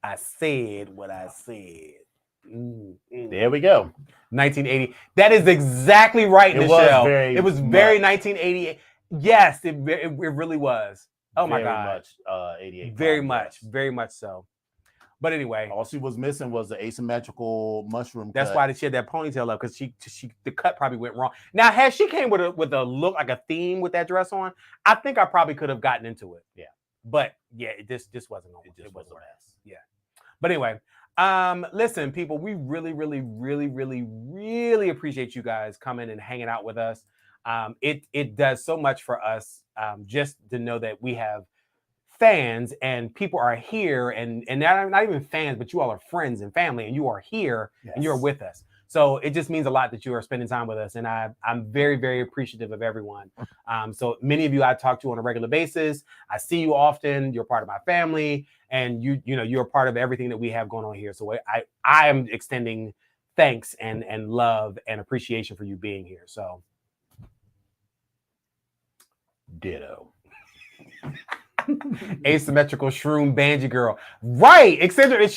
Speaker 2: I said what I said.
Speaker 1: There we go.
Speaker 2: 1980. That is exactly right, Michelle. It was very 1988. Yes, it really was. Oh my God.
Speaker 1: Much 88.
Speaker 2: Very much so. But anyway,
Speaker 1: all she was missing was the asymmetrical mushroom.
Speaker 2: That's why she had that ponytail up, because she the cut probably went wrong. Now, had she came with a look like a theme with that dress on, I think I probably could have gotten into it.
Speaker 1: Yeah.
Speaker 2: But yeah, this wasn't on.
Speaker 1: It was a mess.
Speaker 2: Yeah. But anyway, listen, people, we really, really, really, really, really appreciate you guys coming and hanging out with us. It does so much for us, just to know that we have fans and people are here, and not even fans, but you all are friends and family, and you are here. Yes. And you're with us. So it just means a lot that you are spending time with us, and I'm very, very appreciative of everyone. So many of you I talk to on a regular basis. I see you often. You're part of my family, and you're part of everything that we have going on here. So I am extending thanks and love and appreciation for you being here. So
Speaker 1: ditto.
Speaker 2: Asymmetrical shroom banji girl, right? Eccentric. If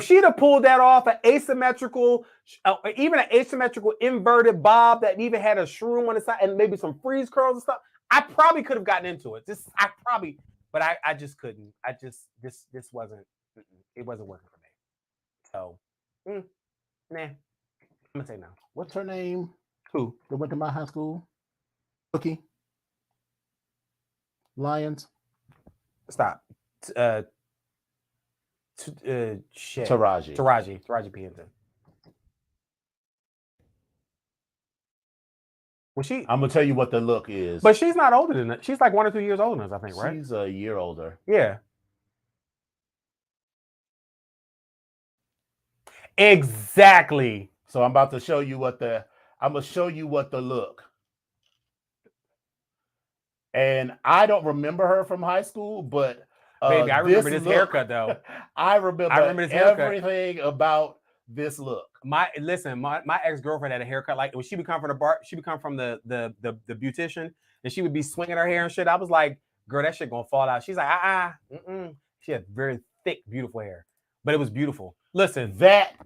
Speaker 2: she'd have pulled that off, an asymmetrical, even an asymmetrical inverted bob that even had a shroom on the side and maybe some freeze curls and stuff, I probably could have gotten into it. But I just couldn't. This wasn't. It wasn't working for me. So, nah. I'm gonna say no.
Speaker 1: What's her name?
Speaker 2: Who?
Speaker 1: That went to my high school. Cookie. Lions.
Speaker 2: Stop. Shit.
Speaker 1: Taraji
Speaker 2: P. Was she?
Speaker 1: I'm gonna tell you what the look is.
Speaker 2: But she's not older than that. She's like 1 or 2 years older than us, I think, right?
Speaker 1: She's a year older.
Speaker 2: Yeah. Exactly.
Speaker 1: So I'm about to show you what the look. And I don't remember her from high school, but
Speaker 2: baby, I remember this haircut though.
Speaker 1: I remember this everything about this look.
Speaker 2: My ex-girlfriend had a haircut like when she would come from the bar, she would come from the beautician, and she would be swinging her hair and shit. I was like, girl, that shit gonna fall out. She's like, She had very thick, beautiful hair, but it was beautiful. Listen,
Speaker 1: that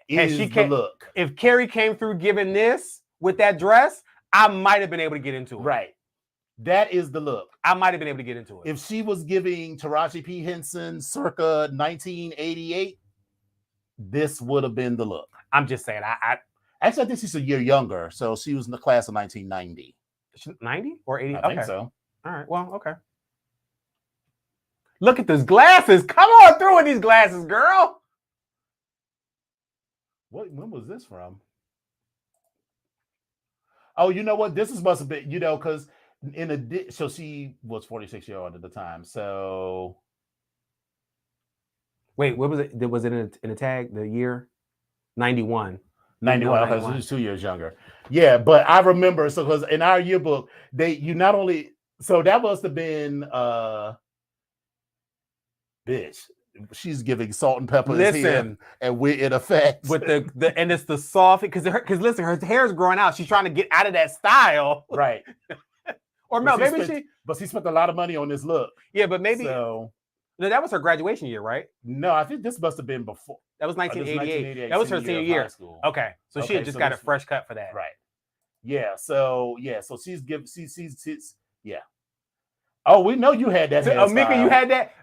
Speaker 1: is the look.
Speaker 2: If Carrie came through giving this with that dress, I might have been able to get into it.
Speaker 1: Right. That is the look.
Speaker 2: I might have been able to get into it.
Speaker 1: If she was giving Taraji P. Henson circa 1988, this would have been the look.
Speaker 2: I'm just saying.
Speaker 1: I think she's a year younger, so she was in the class of 1990.
Speaker 2: 90 or 80?
Speaker 1: I think so.
Speaker 2: All right. Well, okay. Look at those glasses. Come on through with these glasses, girl.
Speaker 1: When was this from? Oh, you know what? Must have been, because so she was 46 years old at the time. So
Speaker 2: wait, what was it? Was it in the tag? The year 91.
Speaker 1: 91. Okay, so she's 2 years younger. Yeah, but I remember because in our yearbook, that must have been bitch. She's giving salt and pepper.
Speaker 2: Listen,
Speaker 1: and we're in effect
Speaker 2: with the and it's the soft because listen, her hair is growing out. She's trying to get out of that style,
Speaker 1: right?
Speaker 2: Or no, maybe
Speaker 1: she spent a lot of money on this look.
Speaker 2: Yeah, but maybe
Speaker 1: so.
Speaker 2: No, that was her graduation year, right?
Speaker 1: No, I think this must have been before.
Speaker 2: That was 1988. That was her senior year. Okay, so she had just got a fresh cut for that,
Speaker 1: right? Yeah. So she's yeah. Oh, we know you had that.
Speaker 2: So, Mika, you had that.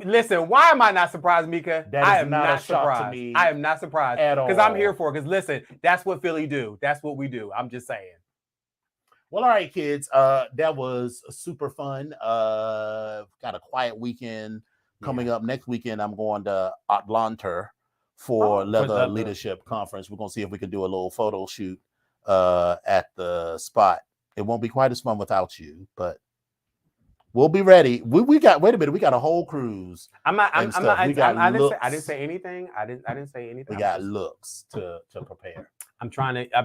Speaker 2: Listen, why am I not surprised, Mika?
Speaker 1: I am not surprised. To me
Speaker 2: I am not surprised
Speaker 1: at all
Speaker 2: because I'm here for it. Because listen, that's what Philly do. That's what we do. I'm just saying.
Speaker 1: Well, all right, kids. That was super fun. Got a quiet weekend coming up. Next weekend, I'm going to Atlanta for Leather Leadership Conference. We're gonna see if we can do a little photo shoot at the spot. It won't be quite as fun without you, but we'll be ready. We got. Wait a minute. We got a whole cruise.
Speaker 2: I didn't say anything. I didn't say anything.
Speaker 1: We got looks to prepare.
Speaker 2: I've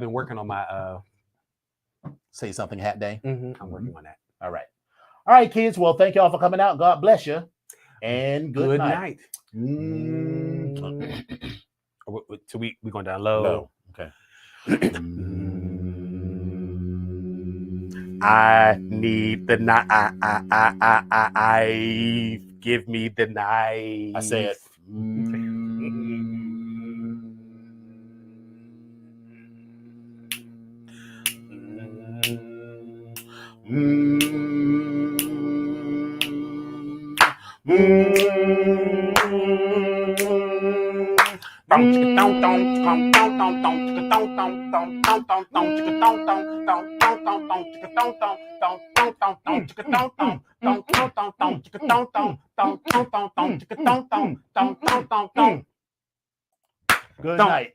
Speaker 2: been working on my
Speaker 1: say something hat day.
Speaker 2: I'm working on that.
Speaker 1: All right, kids. Well, thank y'all for coming out. God bless you, and good night.
Speaker 2: So we going down low.
Speaker 1: Low. Okay.
Speaker 2: I need the knife. Give me the knife.
Speaker 1: I said. Good night.